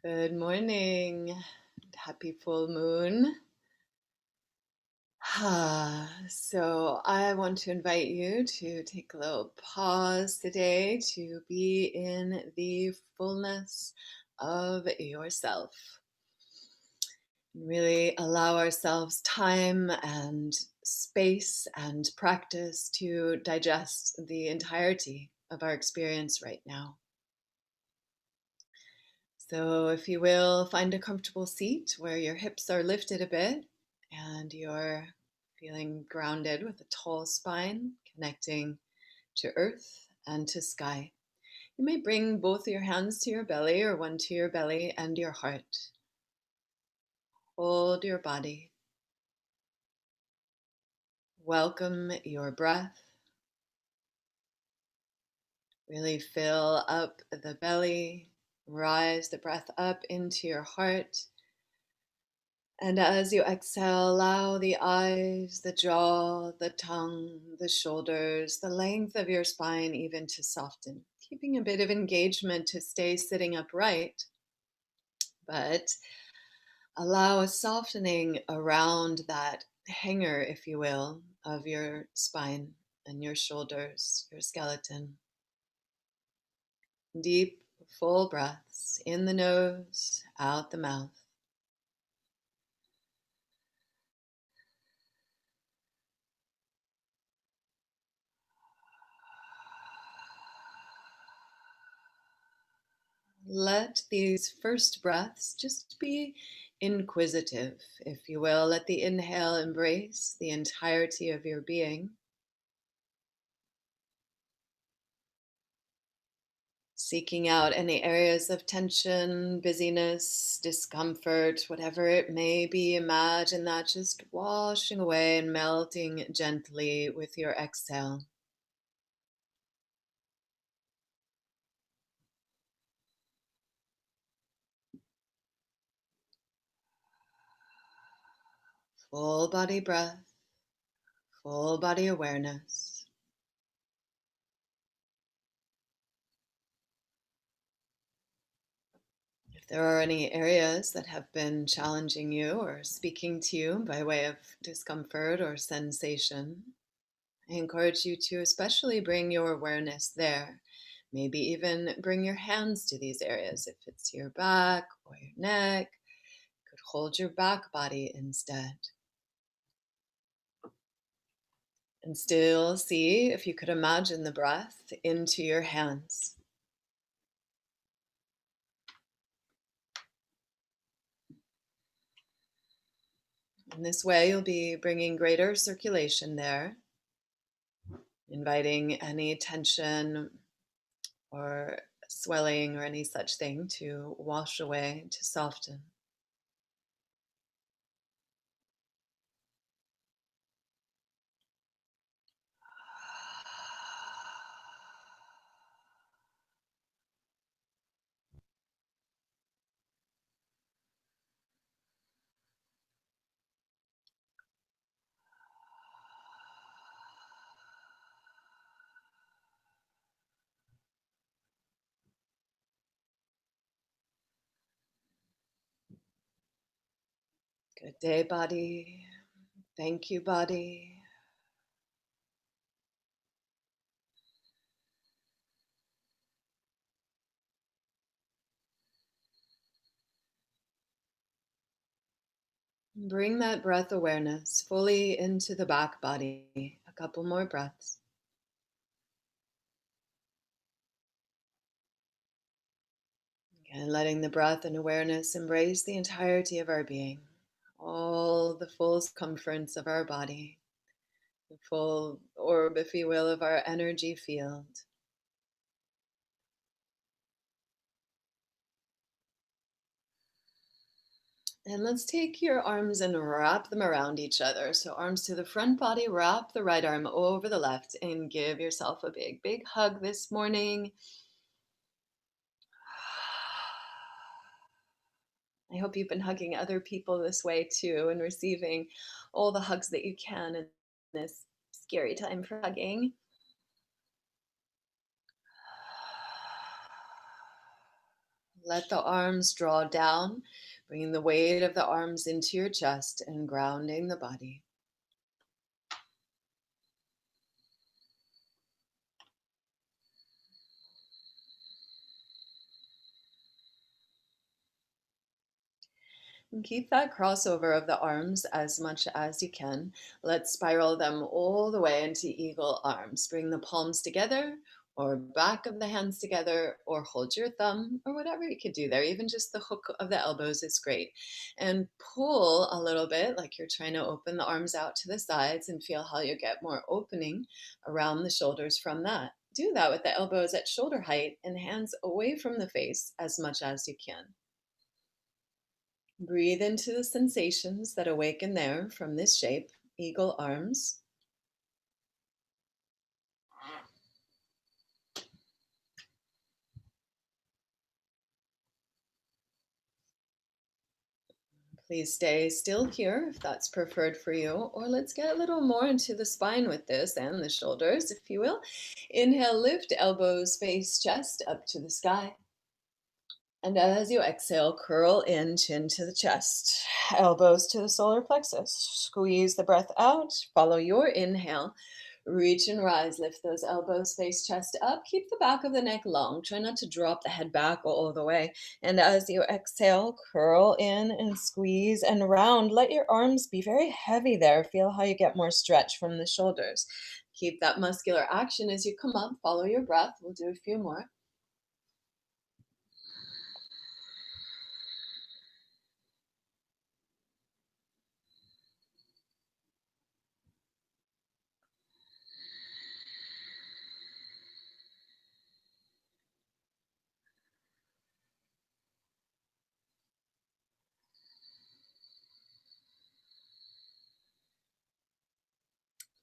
Good morning. Happy full moon. So I want to invite you to take a little pause today to be in the fullness of yourself. Really allow ourselves time and space and practice to digest the entirety of our experience right now. So, if you will, find a comfortable seat where your hips are lifted a bit and you're feeling grounded with a tall spine, connecting to earth and to sky. You may bring both your hands to your belly or one to your belly and your heart. Hold your body. Welcome your breath. Really fill up the belly. Rise the breath up into your heart. And as you exhale, allow the eyes, the jaw, the tongue, the shoulders, the length of your spine even to soften, keeping a bit of engagement to stay sitting upright, but allow a softening around that hanger, if you will, of your spine and your shoulders, your skeleton. Deep, full breaths in the nose, out the mouth. Let these first breaths just be inquisitive, if you will. Let the inhale embrace the entirety of your being, seeking out any areas of tension, busyness, discomfort, whatever it may be. Imagine that just washing away and melting gently with your exhale. Full body breath, full body awareness. If there are any areas that have been challenging you or speaking to you by way of discomfort or sensation, I encourage you to especially bring your awareness there. Maybe even bring your hands to these areas. If it's your back or your neck, you could hold your back body instead. And still see if you could imagine the breath into your hands. In this way, you'll be bringing greater circulation there, inviting any tension or swelling or any such thing to wash away, to soften. Good day, body. Thank you, body. Bring that breath awareness fully into the back body. A couple more breaths. And letting the breath and awareness embrace the entirety of our being, all the full circumference of our body, the full orb, if you will, of our energy field. And let's take your arms and wrap them around each other. So arms to the front body, wrap the right arm over the left and give yourself a big, big hug this morning. I hope you've been hugging other people this way too and receiving all the hugs that you can in this scary time for hugging. Let the arms draw down, bringing the weight of the arms into your chest and grounding the body. And keep that crossover of the arms as much as you can. Let's spiral them all the way into eagle arms. Bring the palms together or back of the hands together, or hold your thumb, or whatever you could do there. Even just the hook of the elbows is great. And pull a little bit like you're trying to open the arms out to the sides, and feel how you get more opening around the shoulders from that. Do that with the elbows at shoulder height and hands away from the face as much as you can. Breathe into the sensations that awaken there from this shape, eagle arms. Please stay still here if that's preferred for you, or let's get a little more into the spine with this and the shoulders, if you will. Inhale, lift elbows, face, chest up to the sky. And as you exhale, curl in, chin to the chest, elbows to the solar plexus. Squeeze the breath out. Follow your inhale. Reach and rise. Lift those elbows, face, chest up. Keep the back of the neck long. Try not to drop the head back all the way. And as you exhale, curl in and squeeze and round. Let your arms be very heavy there. Feel how you get more stretch from the shoulders. Keep that muscular action as you come up. Follow your breath. We'll do a few more.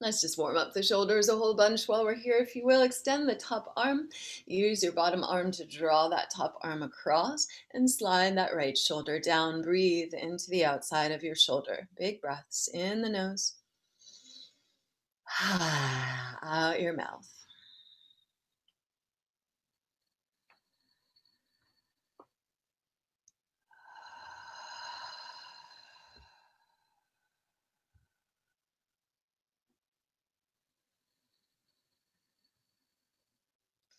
Let's just warm up the shoulders a whole bunch while we're here, if you will. Extend the top arm. Use your bottom arm to draw that top arm across and slide that right shoulder down. Breathe into the outside of your shoulder. Big breaths in the nose, out your mouth.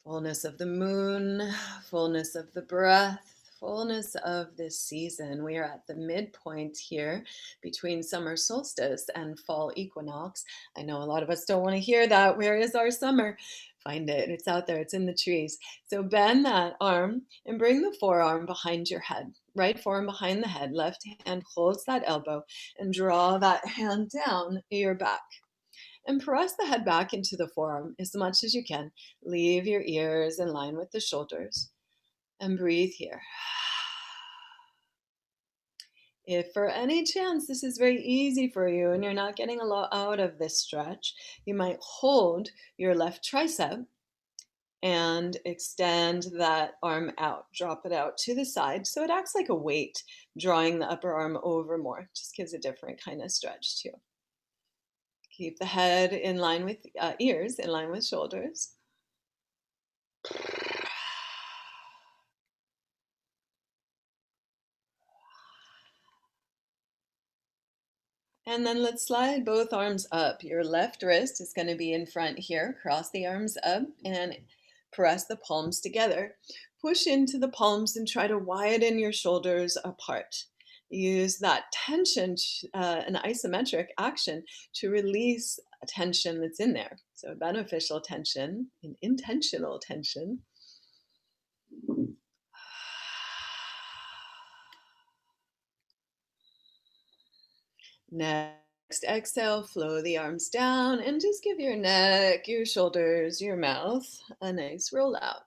Fullness of the moon, fullness of the breath, fullness of this season. We are at the midpoint here between summer solstice and fall equinox. I know a lot of us don't want to hear that. Where is our summer? Find it. It's out there. It's in the trees. So bend that arm and bring the forearm behind your head. Right forearm behind the head. Left hand holds that elbow and draw that hand down your back. And press the head back into the forearm as much as you can. Leave your ears in line with the shoulders and breathe here. If for any chance this is very easy for you and you're not getting a lot out of this stretch, you might hold your left tricep and extend that arm out. Drop it out to the side so it acts like a weight, drawing the upper arm over more. Just gives a different kind of stretch too. Keep the head in line with ears, in line with shoulders. And then let's slide both arms up. Your left wrist is going to be in front here. Cross the arms up and press the palms together. Push into the palms and try to widen your shoulders apart. Use that tension, an isometric action, to release tension that's in there. So beneficial tension, an intentional tension. Next exhale, flow the arms down and just give your neck, your shoulders, your mouth a nice roll out.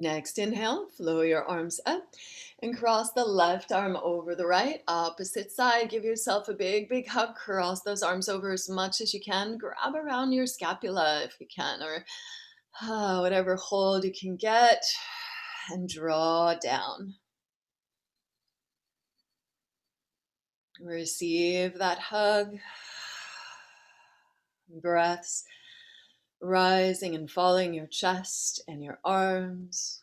Next inhale, flow your arms up and cross the left arm over the right, opposite side. Give yourself a big, big hug. Cross those arms over as much as you can. Grab around your scapula if you can, or whatever hold you can get, and draw down. Receive that hug. Breaths rising and falling your chest and your arms.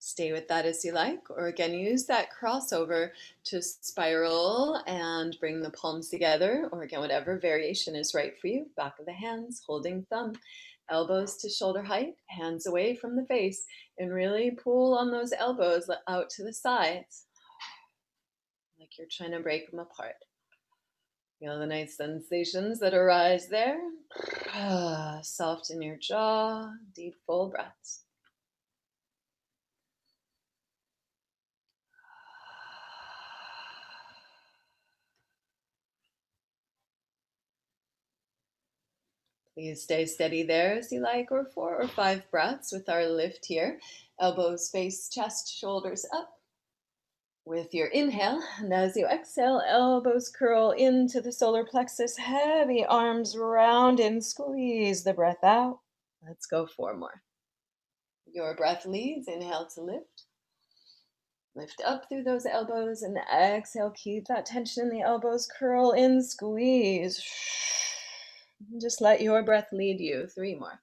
Stay with that as you like, or again, use that crossover to spiral and bring the palms together, or again, whatever variation is right for you. Back of the hands, holding thumb, elbows to shoulder height, hands away from the face, and really pull on those elbows out to the sides, like you're trying to break them apart. Feel the nice sensations that arise there. Soften your jaw, deep, full breaths. Please stay steady there as you like, or 4 or 5 breaths with our lift here. Elbows face chest, shoulders up with your inhale. And as you exhale, elbows curl into the solar plexus, heavy arms round and squeeze the breath out. Let's go 4 more. Your breath leads, inhale to lift. Lift up through those elbows and exhale. Keep that tension in the elbows. Curl in, squeeze. Just let your breath lead you. 3 more.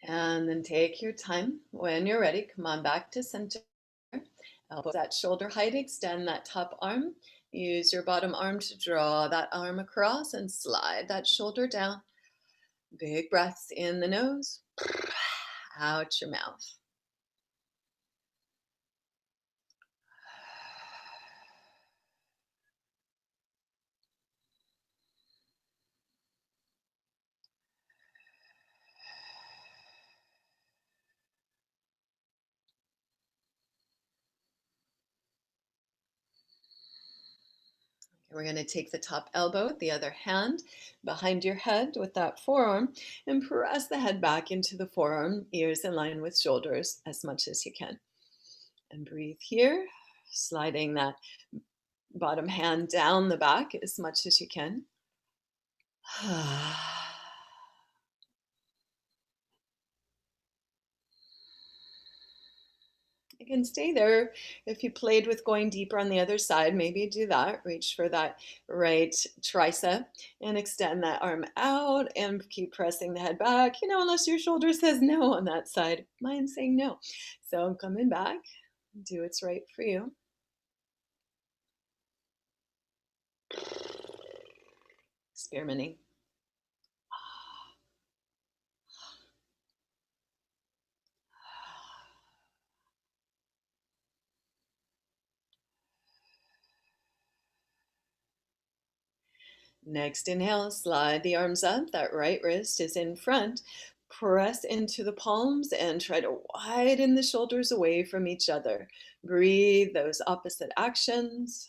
And then take your time. When you're ready, come on back to center. Elbows at shoulder height, extend that top arm. Use your bottom arm to draw that arm across and slide that shoulder down. Big breaths in the nose, out your mouth. We're going to take the top elbow with the other hand behind your head with that forearm and press the head back into the forearm, ears in line with shoulders as much as you can. And breathe here, sliding that bottom hand down the back as much as you can. You can stay there. If you played with going deeper on the other side, maybe do that. Reach for that right tricep and extend that arm out and keep pressing the head back, unless your shoulder says no on that side. Mine's saying no. So I'm coming back. Do what's right for you. Experimenting. Next inhale, slide the arms up. That right wrist is in front. Press into the palms and try to widen the shoulders away from each other. Breathe those opposite actions.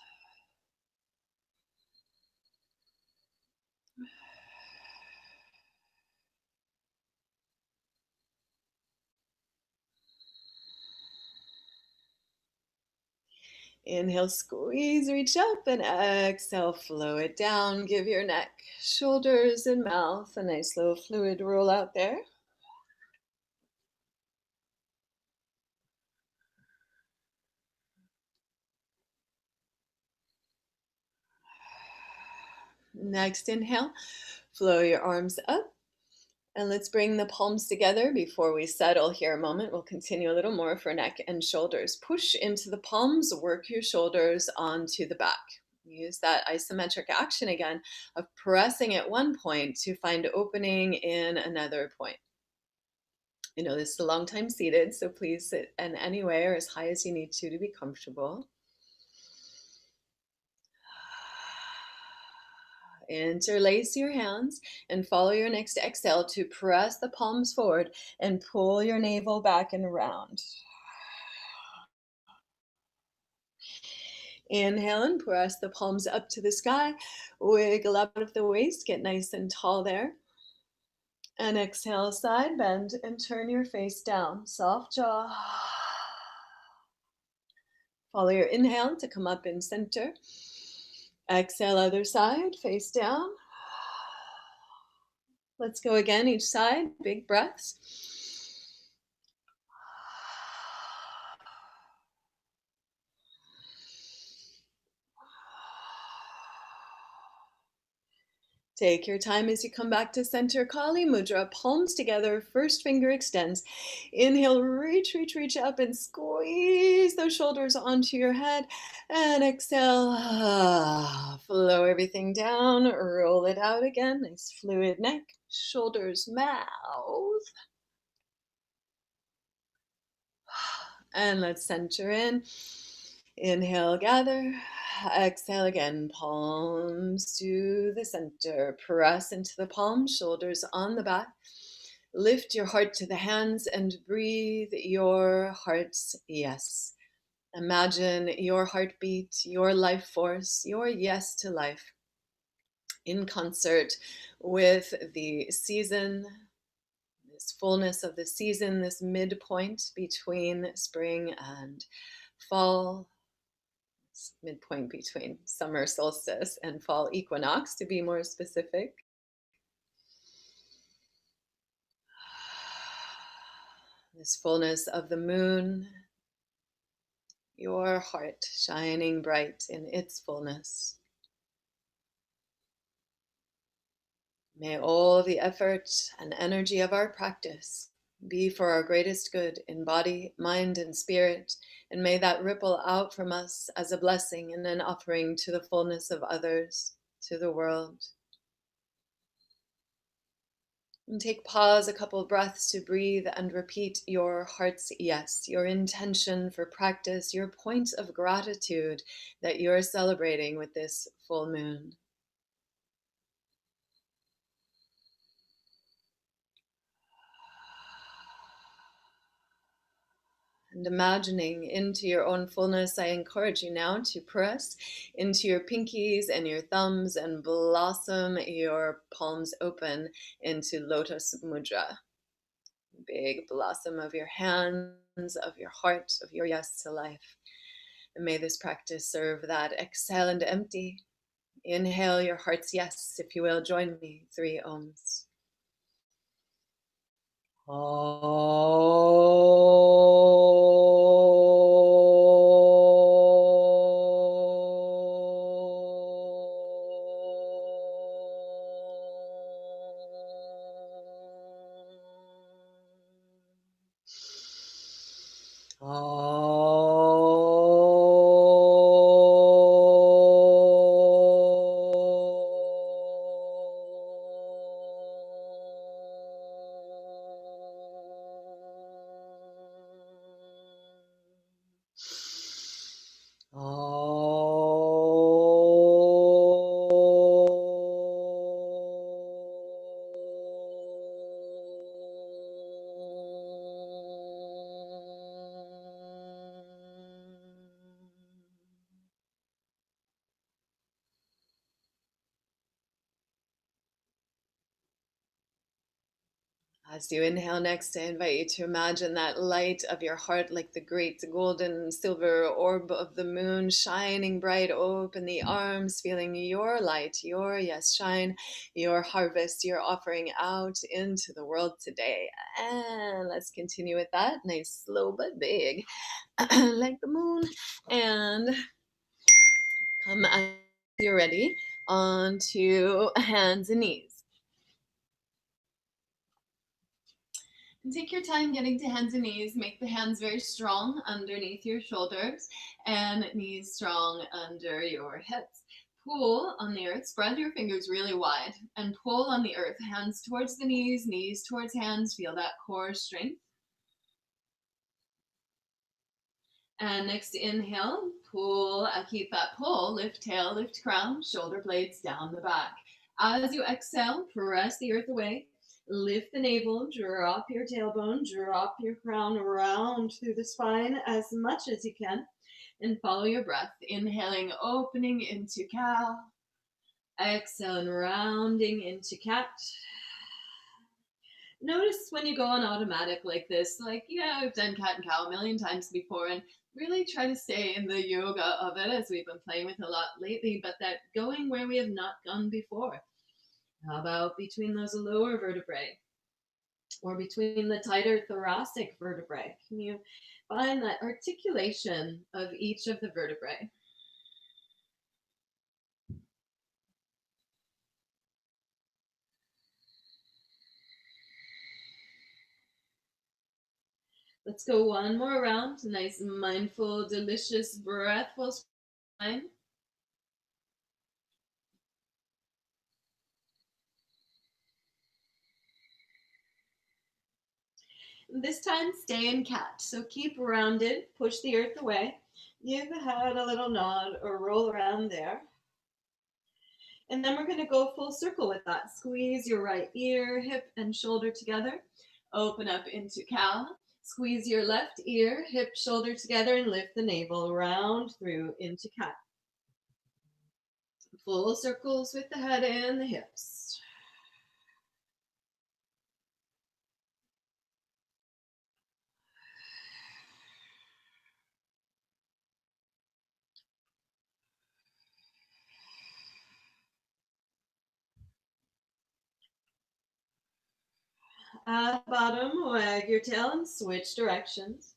Inhale, squeeze, reach up, and exhale, flow it down. Give your neck, shoulders, and mouth a nice little fluid roll out there. Next inhale, flow your arms up. And let's bring the palms together before we settle here a moment. We'll continue a little more for neck and shoulders. Push into the palms, work your shoulders onto the back. Use that isometric action again of pressing at one point to find opening in another point. This is a long time seated, so please sit in any way or as high as you need to be comfortable. Interlace your hands and follow your next exhale to press the palms forward and pull your navel back and around. Inhale and press the palms up to the sky. Wiggle out of the waist, get nice and tall there. And exhale, side bend and turn your face down. Soft jaw. Follow your inhale to come up in center. Exhale, other side, face down. Let's go again, each side, big breaths. Take your time as you come back to center. Kali Mudra, palms together, first finger extends. Inhale, reach, reach, reach up and squeeze those shoulders onto your head. And exhale, flow everything down, roll it out again. Nice fluid neck, shoulders, mouth. And let's center in. Inhale, gather. Exhale again, palms to the center. Press into the palms, shoulders on the back. Lift your heart to the hands and breathe your heart's yes. Imagine your heartbeat, your life force, your yes to life in concert with the season, this fullness of the season, this midpoint between spring and fall. Midpoint between summer solstice and fall equinox, to be more specific. This fullness of the moon, your heart shining bright in its fullness. May all the effort and energy of our practice be for our greatest good in body, mind, and spirit, and may that ripple out from us as a blessing and an offering to the fullness of others, to the world. And take pause, a couple of breaths to breathe and repeat your heart's yes, your intention for practice, your point of gratitude that you're celebrating with this full moon. And imagining into your own fullness, I encourage you now to press into your pinkies and your thumbs and blossom your palms open into Lotus Mudra. Big blossom of your hands, of your heart, of your yes to life. And may this practice serve that. Exhale and empty. Inhale your heart's yes, if you will. Join me. 3 ohms. As you inhale next, I invite you to imagine that light of your heart like the great golden silver orb of the moon shining bright. Open the arms, feeling your light, your yes shine, your harvest, your offering out into the world today. And let's continue with that. Nice, slow but big, like the moon. And come as you're ready onto hands and knees. And take your time getting to hands and knees. Make the hands very strong underneath your shoulders and knees strong under your hips. Pull on the earth, spread your fingers really wide and pull on the earth. Hands towards the knees, knees towards hands. Feel that core strength. And next inhale, pull, keep that pull, lift tail, lift crown, shoulder blades down the back. As you exhale, press the earth away. Lift the navel, drop your tailbone, drop your crown around through the spine as much as you can, and follow your breath. Inhaling, opening into cow. Exhaling, rounding into cat. Notice when you go on automatic like this, like, yeah, we've done cat and cow a million times before, and really try to stay in the yoga of it as we've been playing with a lot lately, but that going where we have not gone before. How about between those lower vertebrae or between the tighter thoracic vertebrae? Can you find that articulation of each of the vertebrae? Let's go one more round. Nice, mindful, delicious breath while spine. This time, stay in cat. So keep rounded, push the earth away. Give the head a little nod or roll around there. And then we're going to go full circle with that. Squeeze your right ear, hip, and shoulder together. Open up into cow. Squeeze your left ear, hip, shoulder together, and lift the navel round through into cat. Full circles with the head and the hips. At the bottom, wag your tail and switch directions.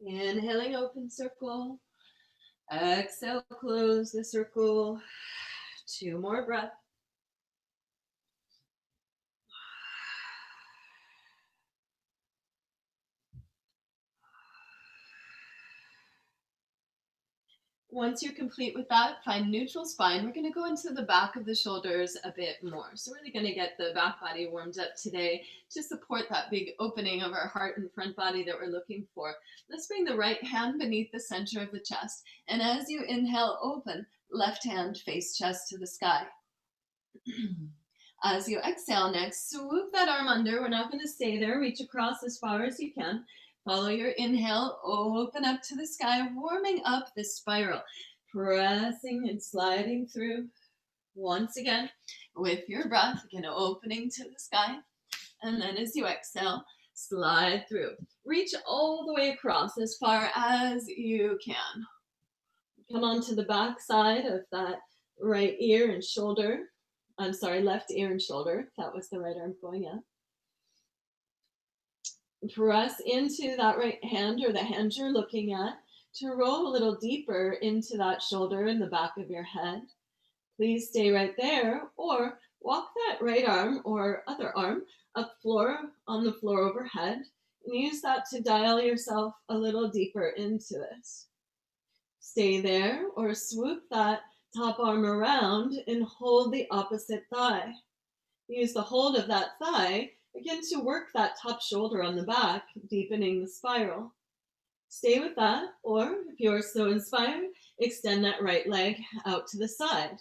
Inhaling, open circle. Exhale, close the circle. 2 more breaths. Once you're complete with that, find neutral spine. We're going to go into the back of the shoulders a bit more. So we're really going to get the back body warmed up today to support that big opening of our heart and front body that we're looking for. Let's bring the right hand beneath the center of the chest. And as you inhale, open, left hand face chest to the sky. As you exhale next, swoop that arm under. We're not going to stay there. Reach across as far as you can. Follow your inhale, open up to the sky, warming up the spiral, pressing and sliding through. Once again, with your breath, again, opening to the sky. And then as you exhale, slide through. Reach all the way across as far as you can. Come onto the back side of that right ear and shoulder. I'm sorry, left ear and shoulder. That was the right arm going up. Press into that right hand or the hand you're looking at to roll a little deeper into that shoulder in the back of your head. Please stay right there or walk that right arm or other arm up on the floor overhead and use that to dial yourself a little deeper into this. Stay there or swoop that top arm around and hold the opposite thigh. Use the hold of that thigh again to work that top shoulder on the back, deepening the spiral. Stay with that, or if you're so inspired, extend that right leg out to the side,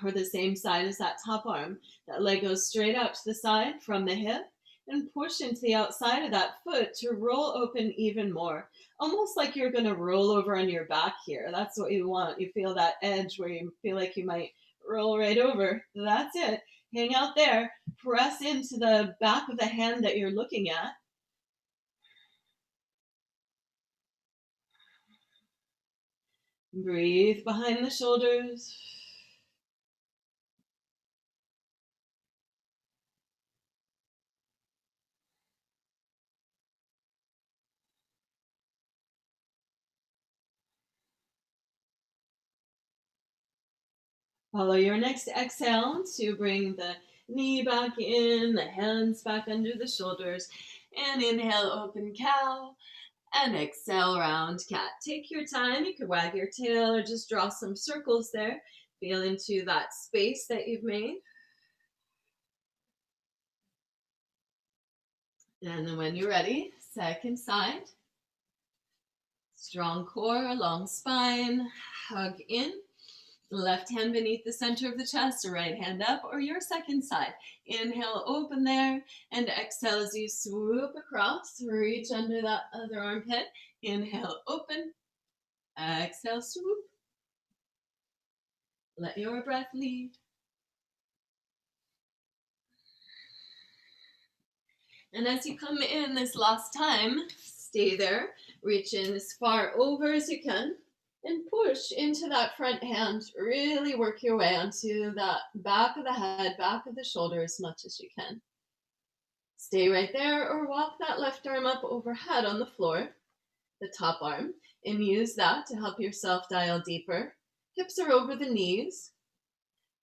or the same side as that top arm. That leg goes straight out to the side from the hip and push into the outside of that foot to roll open even more. Almost like you're going to roll over on your back here. That's what you want. You feel that edge where you feel like you might roll right over. That's it. Hang out there. Press into the back of the hand that you're looking at. Breathe behind the shoulders. Follow your next exhale to bring the knee back in, the hands back under the shoulders, and inhale, open cow, and exhale, round cat. Take your time. You could wag your tail or just draw some circles there. Feel into that space that you've made. And then when you're ready, second side. Strong core, long spine, hug in. Left hand beneath the center of the chest, right hand up, or your second side. Inhale, open there, and exhale as you swoop across. Reach under that other armpit. Inhale, open. Exhale, swoop. Let your breath lead. And as you come in this last time, stay there. Reach in as far over as you can. And push into that front hand. Really work your way onto that back of the head, back of the shoulder as much as you can. Stay right there or walk that left arm up overhead on the floor, the top arm, and use that to help yourself dial deeper. Hips are over the knees.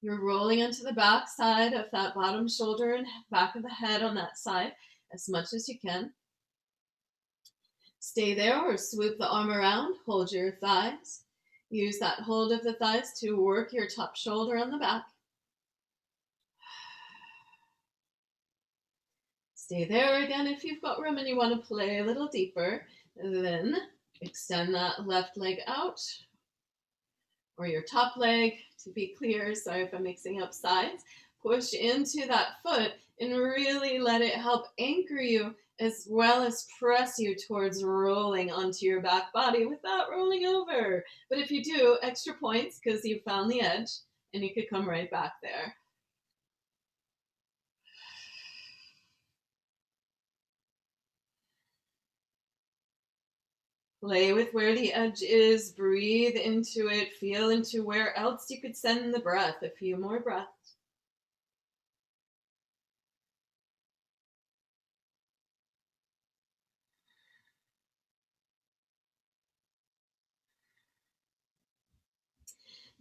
You're rolling onto the back side of that bottom shoulder and back of the head on that side as much as you can. Stay there or swoop the arm around, hold your thighs. Use that hold of the thighs to work your top shoulder on the back. Stay there again if you've got room and you want to play a little deeper. Then extend that left leg out, or your top leg, to be clear. Sorry if I'm mixing up sides. Push into that foot and really let it help anchor you as well as press you towards rolling onto your back body without rolling over. But if you do, extra points because you found the edge and you could come right back there. Play with where the edge is, breathe into it, feel into where else you could send the breath. A few more breaths.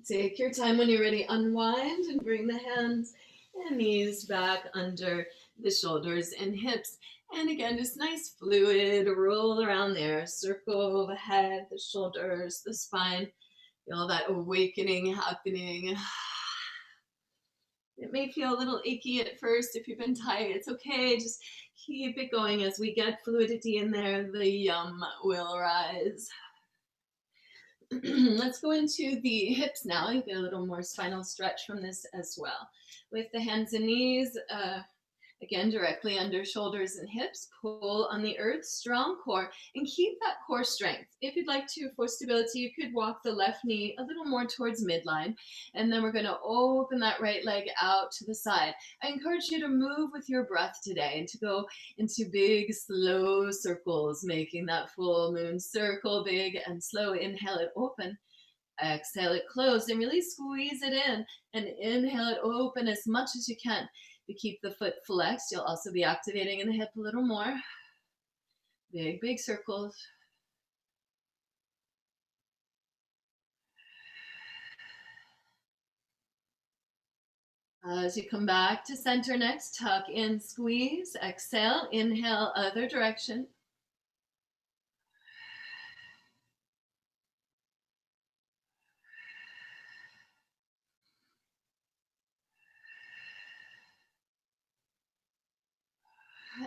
Take your time. When you're ready, unwind and bring the hands and knees back under the shoulders and hips. And again, just nice fluid roll around there. Circle the head, the shoulders, the spine. Feel that awakening happening. It may feel a little achy at first if you've been tight. It's okay. Just keep it going. As we get fluidity in there, the yum will rise. Let's go into the hips now. You get a little more spinal stretch from this as well. With the hands and knees, again, directly under shoulders and hips, pull on the earth, strong core, and keep that core strength. If you'd like to, for stability, you could walk the left knee a little more towards midline, and then we're going to open that right leg out to the side. I encourage you to move with your breath today and to go into big, slow circles, making that full moon circle big and slow. Inhale it open. Exhale it closed, and really squeeze it in, and inhale it open as much as you can. You keep the foot flexed, you'll also be activating in the hip a little more. Big, big circles. As you come back to center next, tuck in, squeeze, exhale, inhale, other direction.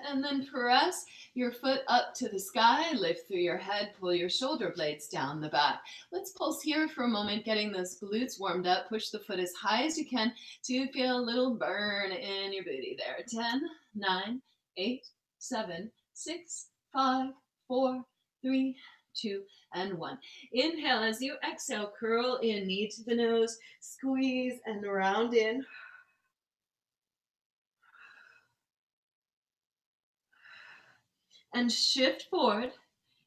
And then press your foot up to the sky, lift through your head, pull your shoulder blades down the back. Let's pulse here for a moment, getting those glutes warmed up. Push the foot as high as you can to feel a little burn in your booty there. 10, 9, 8, 7, 6, 5, 4, 3, 2, and 1. Inhale as you exhale, curl in, knee to the nose, squeeze and round in. And shift forward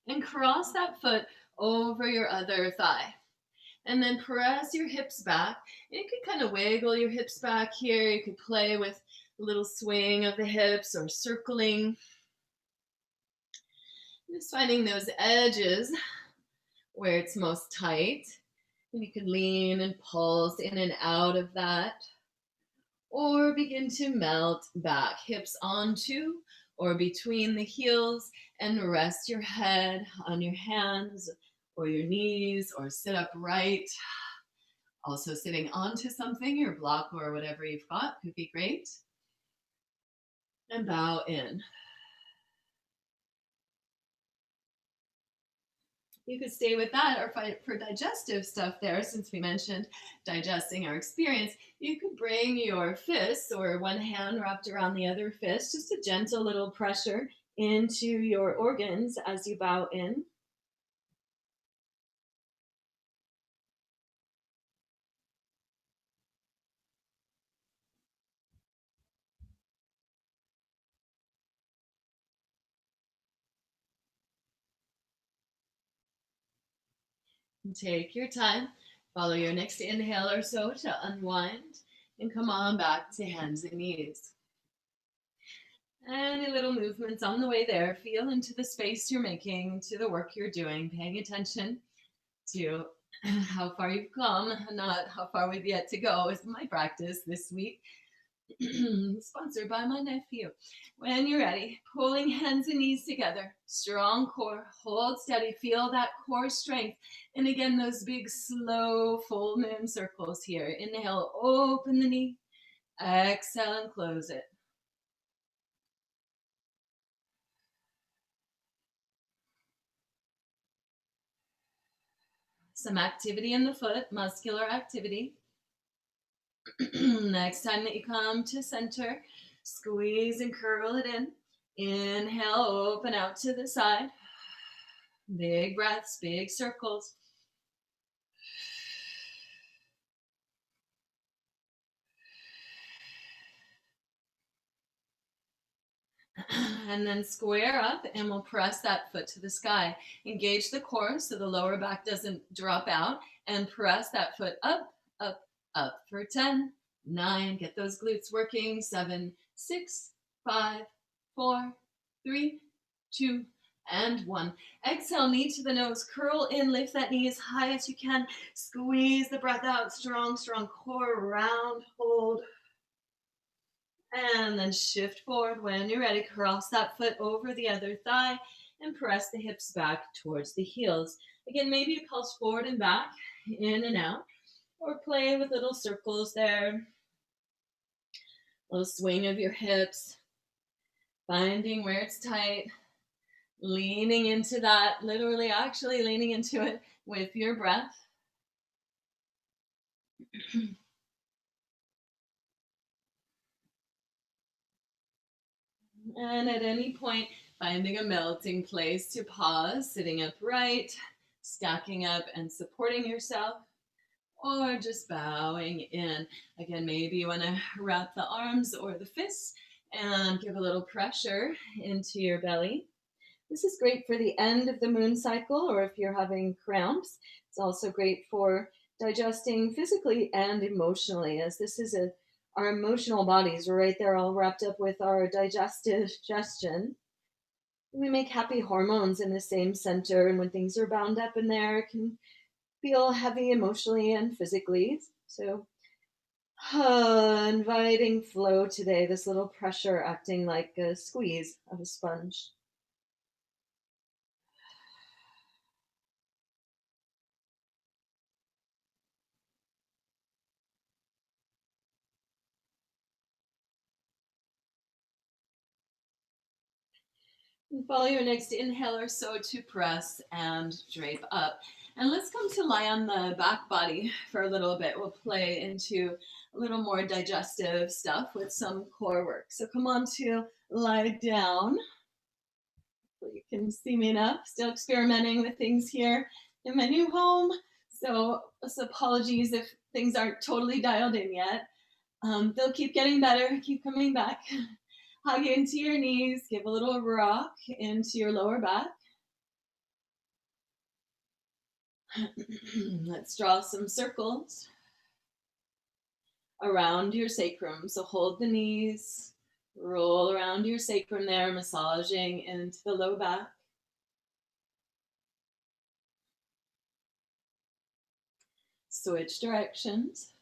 and cross that foot over your other thigh. And then press your hips back. And you can kind of wiggle your hips back here. You could play with a little swing of the hips or circling. Just finding those edges where it's most tight. And you can lean and pulse in and out of that. Or begin to melt back, hips onto or between the heels, and rest your head on your hands or your knees, or sit upright. Also sitting onto something, your block or whatever you've got could be great. And bow in. You could stay with that, or for digestive stuff there, since we mentioned digesting our experience, you could bring your fists or one hand wrapped around the other fist, just a gentle little pressure into your organs as you bow in. And take your time. Follow your next inhale or so to unwind and come on back to hands and knees. Any little movements on the way there, feel into the space you're making, to the work you're doing, paying attention to how far you've come, not how far we've yet to go, is my practice this week. Sponsored by my nephew. When you're ready, pulling hands and knees together, strong core, hold steady, feel that core strength. And again, those big, slow, full moon circles here. Inhale, open the knee. Exhale and close it. Some activity in the foot, muscular activity. Next time that you come to center, squeeze and curl it in. Inhale, open out to the side. Big breaths, big circles. And then square up, and we'll press that foot to the sky. Engage the core so the lower back doesn't drop out, and press that foot up, up, up for 10, 9, get those glutes working, 7, 6, 5, 4, 3, 2, and 1. Exhale, knee to the nose, curl in, lift that knee as high as you can, squeeze the breath out, strong, strong core, round, hold, and then shift forward. When you're ready, cross that foot over the other thigh and press the hips back towards the heels. Again, maybe you pulse forward and back, in and out, or play with little circles there. Little swing of your hips, finding where it's tight, leaning into that, literally actually leaning into it with your breath. And at any point, finding a melting place to pause, sitting upright, stacking up and supporting yourself, or just bowing in. Again, maybe you want to wrap the arms or the fists and give a little pressure into your belly. This is great for the end of the moon cycle, or if you're having cramps. It's also great for digesting physically and emotionally, as this is our emotional bodies. We're right there all wrapped up with our digestion. We make happy hormones in the same center, and when things are bound up in there, it can feel heavy emotionally and physically. So inviting flow today, this little pressure acting like a squeeze of a sponge. And follow your next inhale or so to press and drape up. And let's come to lie on the back body for a little bit. We'll play into a little more digestive stuff with some core work. So come on to lie down. You can see me enough. Still experimenting with things here in my new home. So apologies if things aren't totally dialed in yet. They'll keep getting better, keep coming back. Hug into your knees, give a little rock into your lower back. Let's draw some circles around your sacrum. So hold the knees, roll around your sacrum there, massaging into the low back. Switch directions.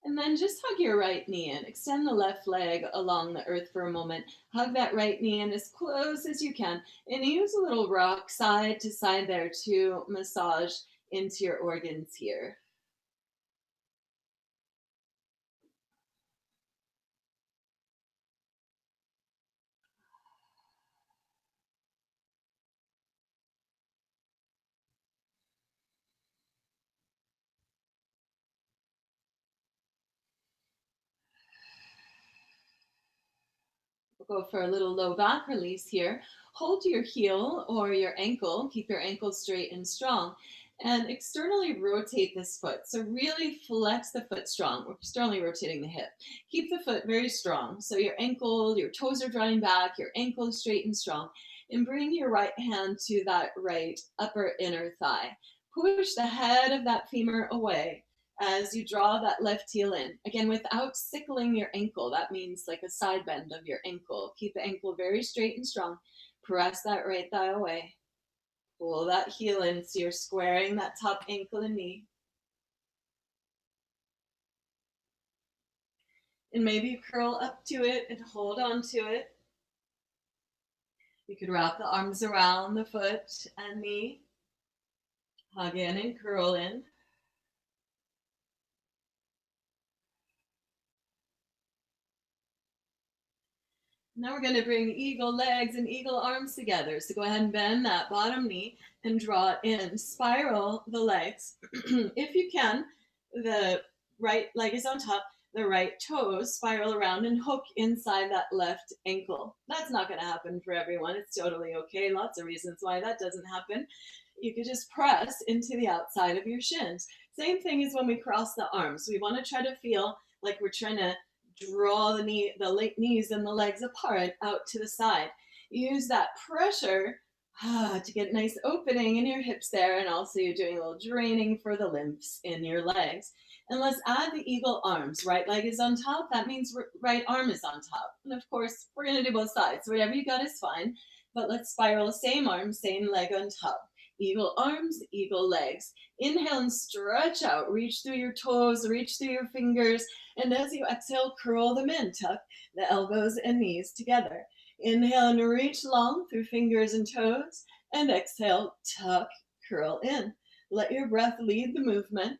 And then just hug your right knee in. Extend the left leg along the earth for a moment. Hug that right knee in as close as you can. And use a little rock side to side there to massage into your organs here. go for a little low back release here. Hold your heel or your ankle, keep your ankle straight and strong, and externally rotate this foot. So really flex the foot strong. We're externally rotating the hip. Keep the foot very strong. So your ankle, your toes are drawing back, your ankle is straight and strong. And bring your right hand to that right upper inner thigh. Push the head of that femur away as you draw that left heel in. Again, without sickling your ankle. That means like a side bend of your ankle. Keep the ankle very straight and strong. Press that right thigh away. Pull that heel in so you're squaring that top ankle and knee. And maybe curl up to it and hold on to it. You could wrap the arms around the foot and knee. Hug in and curl in. Now we're going to bring eagle legs and eagle arms together. So go ahead and bend that bottom knee and draw it in. Spiral the legs. If you can, the right leg is on top, the right toes spiral around and hook inside that left ankle. That's not going to happen for everyone. It's totally okay. Lots of reasons why that doesn't happen. You could just press into the outside of your shins. Same thing as when we cross the arms. We want to try to feel like we're trying to draw the knees and the legs apart out to the side. Use that pressure to get a nice opening in your hips there, and also you're doing a little draining for the lymphs in your legs. And let's add the eagle arms. Right leg is on top. That means right arm is on top. And of course, we're going to do both sides. So whatever you got is fine. But let's spiral same arm, same leg on top. Eagle arms, eagle legs. Inhale and stretch out. Reach through your toes, reach through your fingers. And as you exhale, curl them in. Tuck the elbows and knees together. Inhale and reach long through fingers and toes. And exhale, tuck, curl in. Let your breath lead the movement.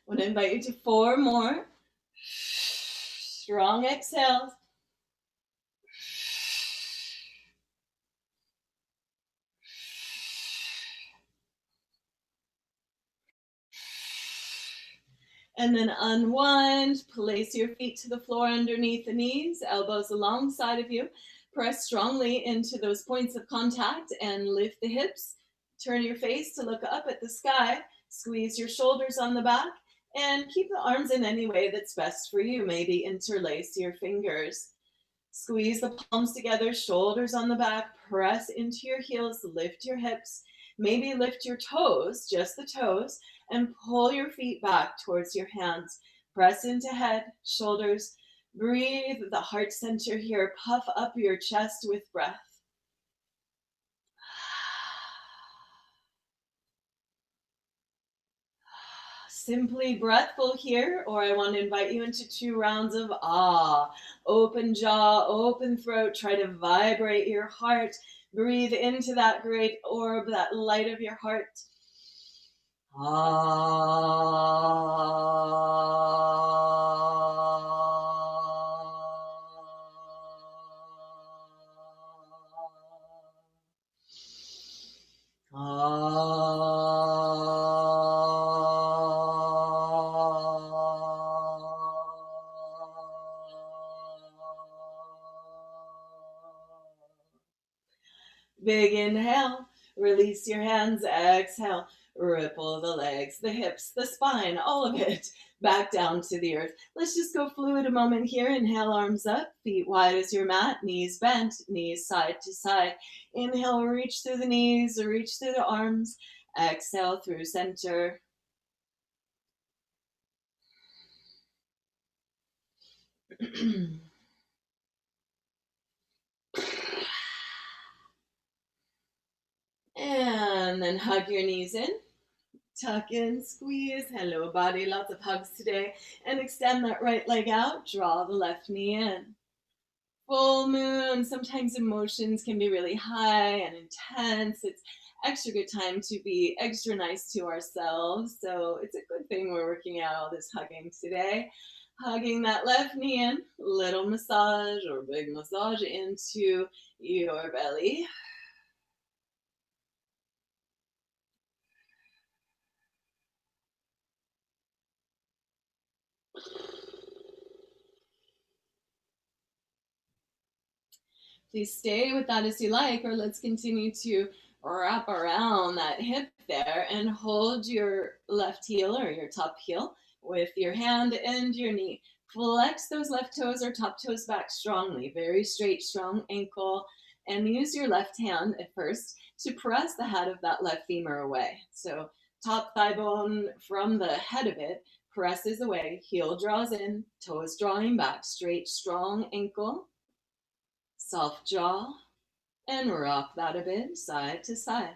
I want to invite you to 4 more. Strong exhales. And then unwind, place your feet to the floor underneath the knees, elbows alongside of you. Press strongly into those points of contact and lift the hips. Turn your face to look up at the sky. Squeeze your shoulders on the back and keep the arms in any way that's best for you. Maybe interlace your fingers. Squeeze the palms together, shoulders on the back, press into your heels, lift your hips. Maybe lift your toes, just the toes, and pull your feet back towards your hands. Press into head, shoulders. Breathe the heart center here. Puff up your chest with breath. Simply breathful here, or I want to invite you into 2 rounds of ah. Open jaw, open throat. Try to vibrate your heart. Breathe into that great orb, that light of your heart. Big inhale, release your hands, exhale, ripple the legs, the hips, the spine, all of it back down to the earth. Let's just go fluid a moment here. Inhale, arms up, feet wide as your mat, knees bent, knees side to side. Inhale, reach through the knees, reach through the arms. Exhale through center. And then hug your knees in. Tuck in, squeeze. Hello, body. Lots of hugs today. And extend that right leg out. Draw the left knee in. Full moon. Sometimes emotions can be really high and intense. It's extra good time to be extra nice to ourselves. So it's a good thing we're working out all this hugging today. Hugging that left knee in, little massage or big massage into your belly. Please stay with that as you like, or let's continue to wrap around that hip there and hold your left heel or your top heel with your hand and your knee. Flex those left toes or top toes back strongly, very straight, strong ankle, and use your left hand at first to press the head of that left femur away. So top thigh bone from the head of it presses away, heel draws in, toes drawing back, straight, strong ankle, soft jaw, and rock that a bit side to side.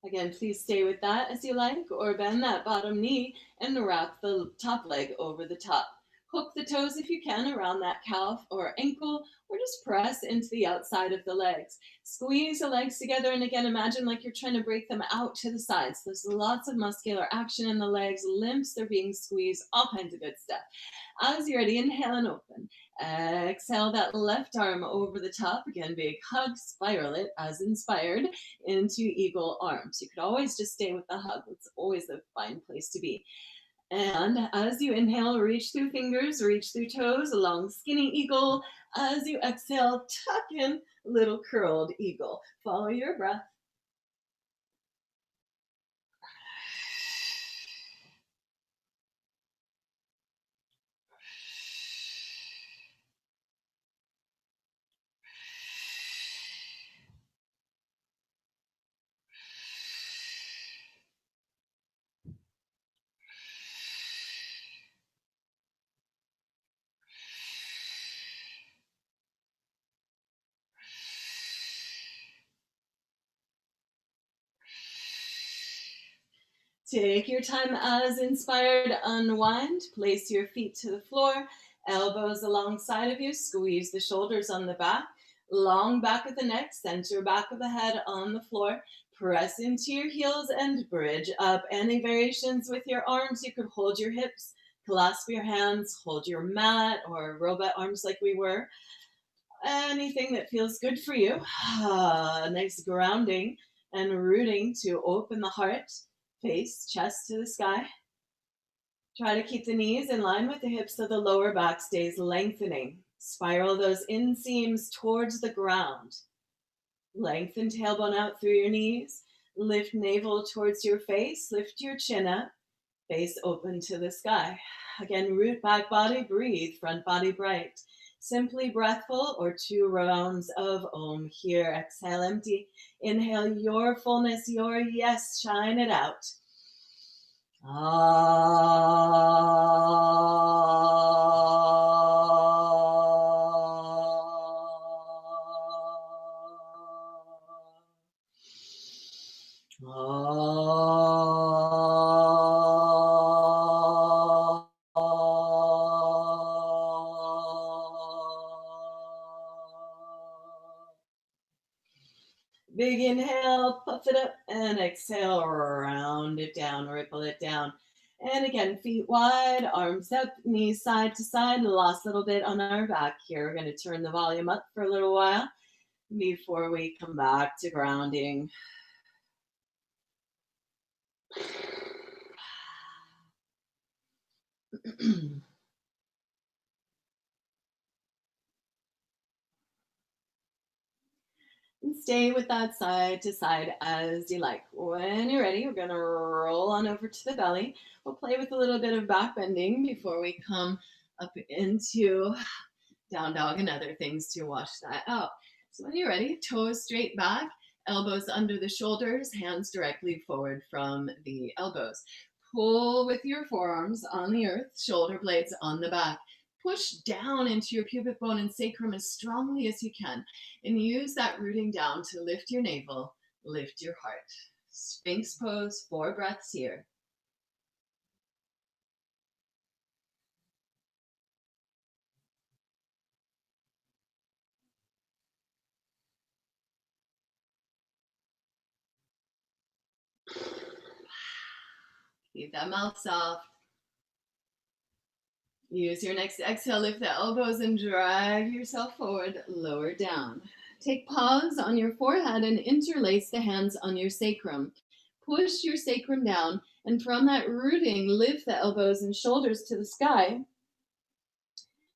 Again, please stay with that as you like, or bend that bottom knee and wrap the top leg over the top. Hook the toes if you can around that calf or ankle, or just press into the outside of the legs. Squeeze the legs together, and again, imagine like you're trying to break them out to the sides. There's lots of muscular action in the legs, limbs, they're being squeezed, all kinds of good stuff. As you're ready, inhale and open. Exhale that left arm over the top. Again, big hug, spiral it as inspired into eagle arms. You could always just stay with the hug. It's always a fine place to be. And as you inhale, reach through fingers, reach through toes, long skinny eagle. As you exhale, tuck in, little curled eagle. Follow your breath. Take your time as inspired, unwind, place your feet to the floor, elbows alongside of you, squeeze the shoulders on the back, long back of the neck, center back of the head on the floor, press into your heels and bridge up. Any variations with your arms, you could hold your hips, clasp your hands, hold your mat or robot arms like we were. Anything that feels good for you. Nice grounding and rooting to open the heart, face, chest to the sky. Try to keep the knees in line with the hips so the lower back stays lengthening. Spiral those inseams towards the ground. Lengthen tailbone out through your knees. Lift navel towards your face. Lift your chin up. Face open to the sky. Again, root back body, breathe, front body bright. Simply breathful or 2 rounds of Om here. Exhale, empty. Inhale your fullness, your yes, shine it out. Big inhale, puff it up, and exhale, round it down, ripple it down. And again, feet wide, arms up, knees side to side. Last little bit on our back here. We're going to turn the volume up for a little while before we come back to grounding. And stay with that side to side as you like. When you're ready, we're going to roll on over to the belly. We'll play with a little bit of back bending before we come up into down dog and other things to wash that out. So when you're ready, toes straight back, elbows under the shoulders, hands directly forward from the elbows. Pull with your forearms on the earth, shoulder blades on the back. Push down into your pubic bone and sacrum as strongly as you can, and use that rooting down to lift your navel, lift your heart. Sphinx pose, 4 breaths here. Keep that mouth soft. Use your next exhale, lift the elbows and drag yourself forward, lower down. Take pause on your forehead and interlace the hands on your sacrum. Push your sacrum down, and from that rooting, lift the elbows and shoulders to the sky.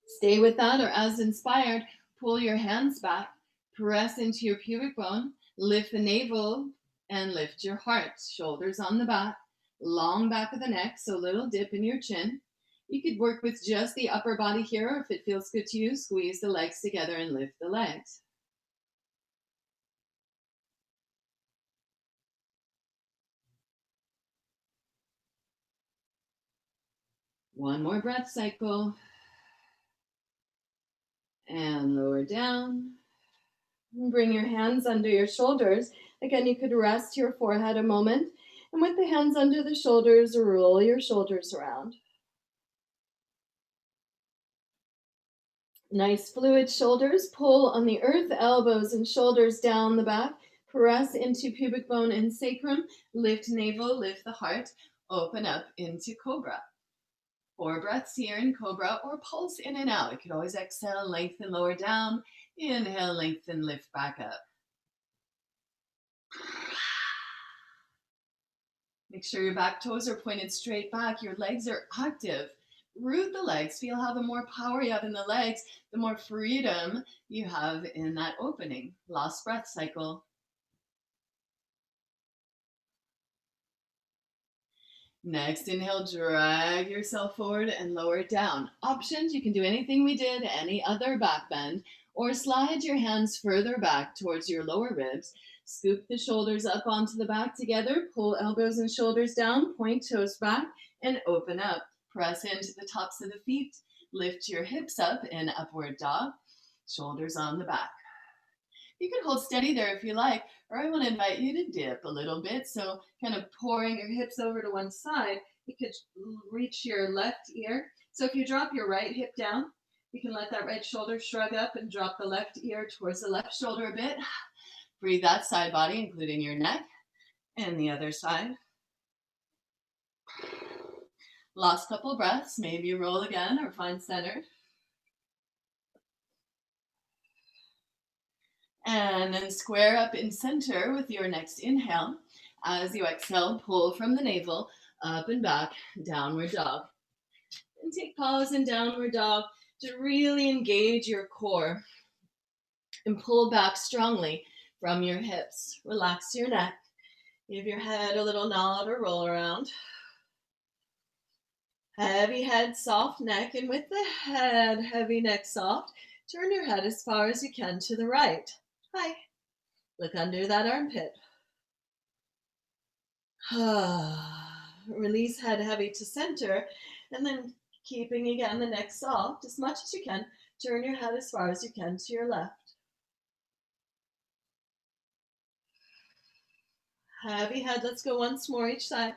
Stay with that, or as inspired, pull your hands back, press into your pubic bone, lift the navel, and lift your heart. Shoulders on the back, long back of the neck, so little dip in your chin. You could work with just the upper body here, or if it feels good to you, squeeze the legs together and lift the legs. One more breath cycle. And lower down. Bring your hands under your shoulders. Again, you could rest your forehead a moment. And with the hands under the shoulders, roll your shoulders around. Nice fluid shoulders. Pull on the earth, elbows and shoulders down the back. Press into pubic bone and sacrum. Lift navel, lift the heart. Open up into cobra. 4 breaths here in cobra, or pulse in and out. You could always exhale, lengthen, lower down. Inhale, lengthen, lift back up. Make sure your back toes are pointed straight back. Your legs are active. Root the legs. Feel how the more power you have in the legs, the more freedom you have in that opening. Last breath cycle. Next inhale, drag yourself forward and lower down. Options, you can do anything we did, any other back bend, or slide your hands further back towards your lower ribs. Scoop the shoulders up onto the back together, pull elbows and shoulders down, point toes back, and open up. Press into the tops of the feet, lift your hips up in upward dog, shoulders on the back. You can hold steady there if you like, or I want to invite you to dip a little bit. So kind of pouring your hips over to one side, you could reach your left ear. So if you drop your right hip down, you can let that right shoulder shrug up and drop the left ear towards the left shoulder a bit. Breathe that side body, including your neck, and the other side. Last couple breaths, maybe you roll again or find center. And then square up in center with your next inhale. As you exhale, pull from the navel, up and back, downward dog. And take pause in downward dog to really engage your core and pull back strongly from your hips. Relax your neck. Give your head a little nod or roll around. Heavy head, soft neck, and with the head, heavy neck, soft, turn your head as far as you can to the right. Hi. Look under that armpit. Release head heavy to center, and then keeping again the neck soft as much as you can. Turn your head as far as you can to your left. Heavy head. Let's go once more each side.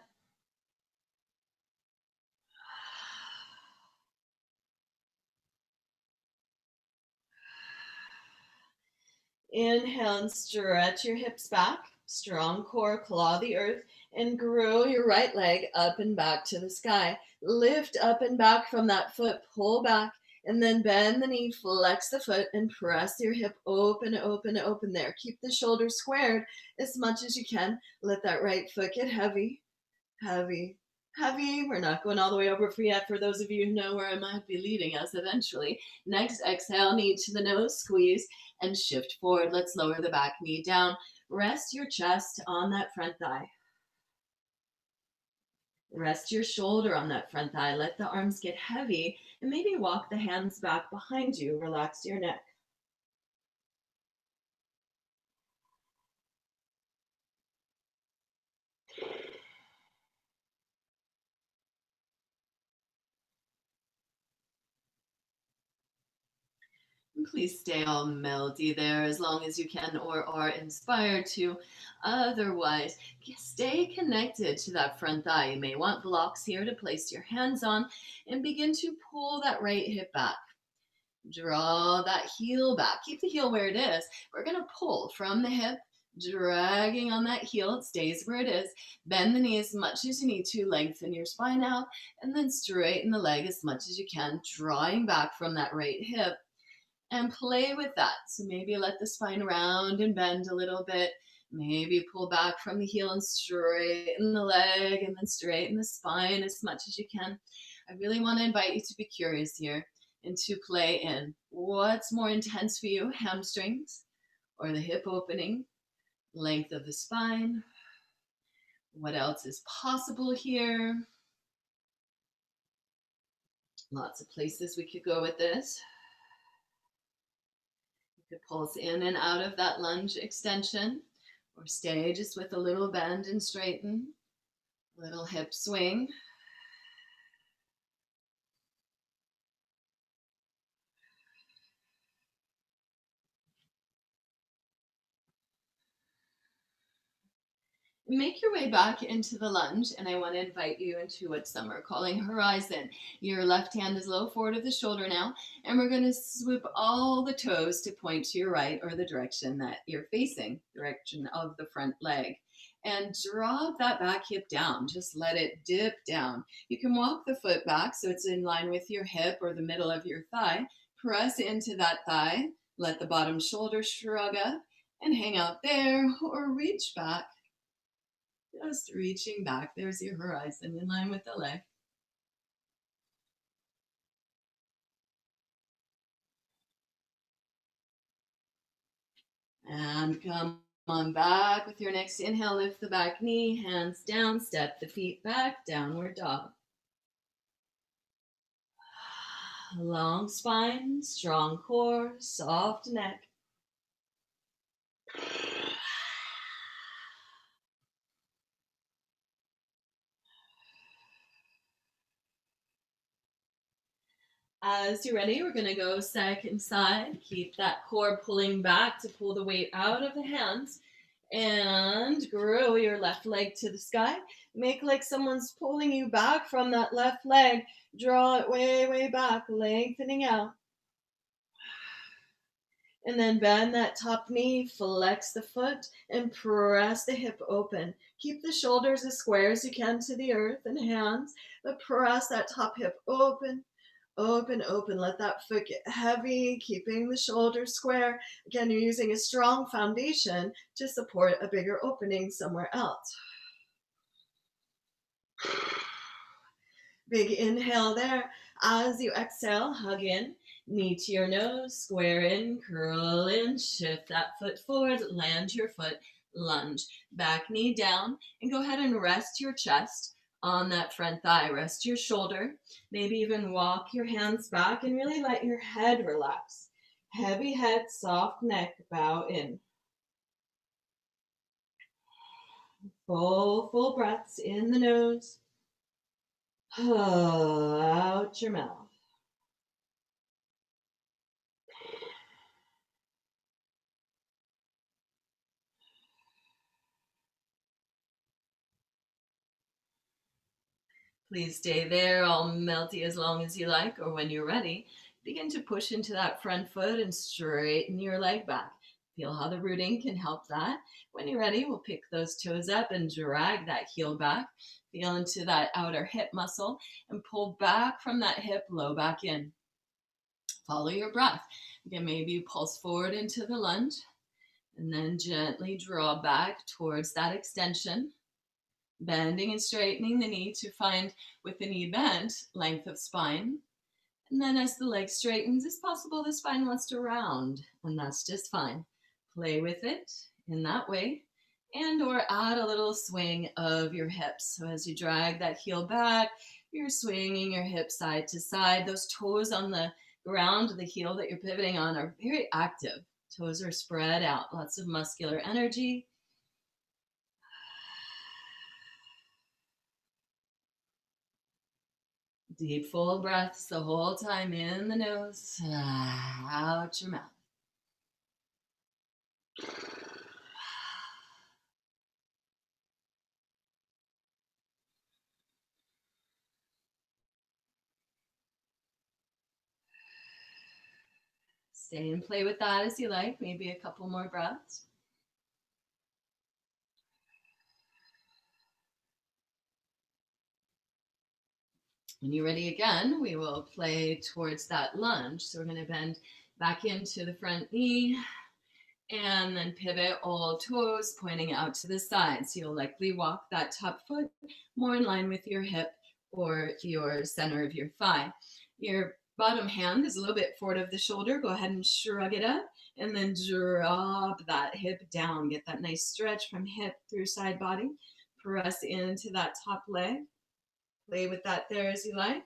Inhale and stretch your hips back. Strong core, claw the earth, and grow your right leg up and back to the sky. Lift up and back from that foot, pull back, and then bend the knee, flex the foot, and press your hip open, open, open there. Keep the shoulders squared as much as you can. Let that right foot get heavy, heavy, heavy. We're not going all the way over for yet. For those of you who know where I might be leading us eventually. Next, exhale, knee to the nose, squeeze, and shift forward. Let's lower the back knee down. Rest your chest on that front thigh. Rest your shoulder on that front thigh. Let the arms get heavy, and maybe walk the hands back behind you. Relax your neck. Please stay all melty there as long as you can or are inspired to. Otherwise, stay connected to that front thigh. You may want blocks here to place your hands on and begin to pull that right hip back. Draw that heel back. Keep the heel where it is. We're going to pull from the hip Dragging on that heel, it stays where it is. Bend the knee as much as you need to, lengthen your spine out, and then straighten the leg as much as you can, drawing back from that right hip. And play with that. So maybe let the spine round and bend a little bit. Maybe pull back from the heel and straighten the leg, and then straighten the spine as much as you can. I really want to invite you to be curious here and to play in what's more intense for you, hamstrings or the hip opening, length of the spine. What else is possible here? Lots of places we could go with this. You could pulse in and out of that lunge extension, or stay just with a little bend and straighten, little hip swing. Make your way back into the lunge, and I want to invite you into what some are calling horizon. Your left hand is low forward of the shoulder now, and we're going to swoop all the toes to point to your right, or the direction that you're facing, direction of the front leg. And drop that back hip down. Just let it dip down. You can walk the foot back so it's in line with your hip or the middle of your thigh. Press into that thigh. Let the bottom shoulder shrug up and hang out there, or reach back. Just reaching back. There's your horizon in line with the leg. And come on back with your next inhale. Lift the back knee, hands down, step the feet back, downward dog. Long spine, strong core, soft neck. As you're ready, we're going to go second side. Keep that core pulling back to pull the weight out of the hands. And grow your left leg to the sky. Make like someone's pulling you back from that left leg. Draw it way, way back, lengthening out. And then bend that top knee, flex the foot, and press the hip open. Keep the shoulders as square as you can to the earth and hands, but press that top hip open. Open, open. Let that foot get heavy, keeping the shoulders square. Again, you're using a strong foundation to support a bigger opening somewhere else. Big inhale there. As you exhale, hug in, knee to your nose, square in, curl in, shift that foot forward, land your foot, lunge. Back knee down, and go ahead and rest your chest on that front thigh. Rest your shoulder. Maybe even walk your hands back and really let your head relax. Heavy head, soft neck, bow in. Full breaths in the nose. Out your mouth. Please stay there, all melty as long as you like, or when you're ready, begin to push into that front foot and straighten your leg back. Feel how the rooting can help that. When you're ready, we'll pick those toes up and drag that heel back. Feel into that outer hip muscle and pull back from that hip, low back in. Follow your breath. Again, maybe you pulse forward into the lunge and then gently draw back towards that extension. Bending and straightening the knee to find, with the knee bent, length of spine. And then as the leg straightens, it's possible the spine wants to round, and that's just fine. Play with it in that way, and or add a little swing of your hips. So as you drag that heel back, you're swinging your hips side to side. Those toes on the ground, the heel that you're pivoting on, are very active. Toes are spread out, lots of muscular energy. Deep, full breaths the whole time in the nose, out your mouth. Stay and play with that as you like, maybe a couple more breaths. When you're ready again, we will play towards that lunge. So we're going to bend back into the front knee and then pivot all toes pointing out to the side. So you'll likely walk that top foot more in line with your hip or your center of your thigh. Your bottom hand is a little bit forward of the shoulder. Go ahead and shrug it up and then drop that hip down. Get that nice stretch from hip through side body. Press into that top leg. Play with that there as you like.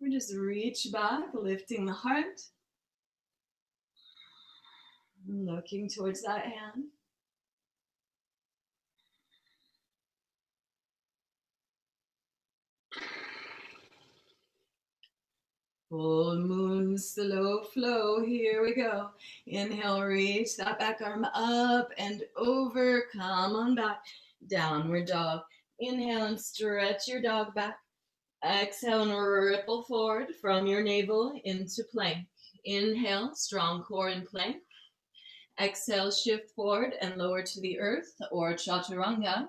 Or just reach back, lifting the heart. Looking towards that hand. Full moon, slow flow. Here we go. Inhale, reach that back arm up and over. Come on back. Downward dog. Inhale and stretch your dog back. Exhale and ripple forward from your navel into plank. Inhale, strong core in plank. Exhale, shift forward and lower to the earth or chaturanga.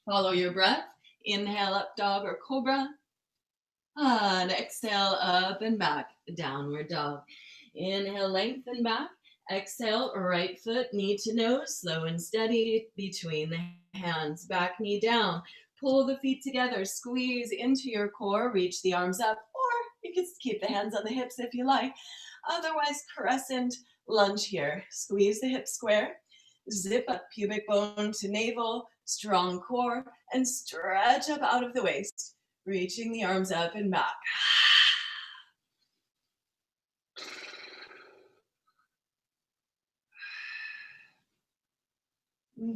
Follow your breath. Inhale, up dog or cobra. And exhale, up and back, downward dog. Inhale, lengthen back. Exhale, right foot, knee to nose, slow and steady between the hands. Back knee down. Pull the feet together, squeeze into your core, reach the arms up, or you can keep the hands on the hips if you like. Otherwise, crescent lunge here. Squeeze the hips square. Zip up pubic bone to navel, strong core, and stretch up out of the waist. Reaching the arms up and back.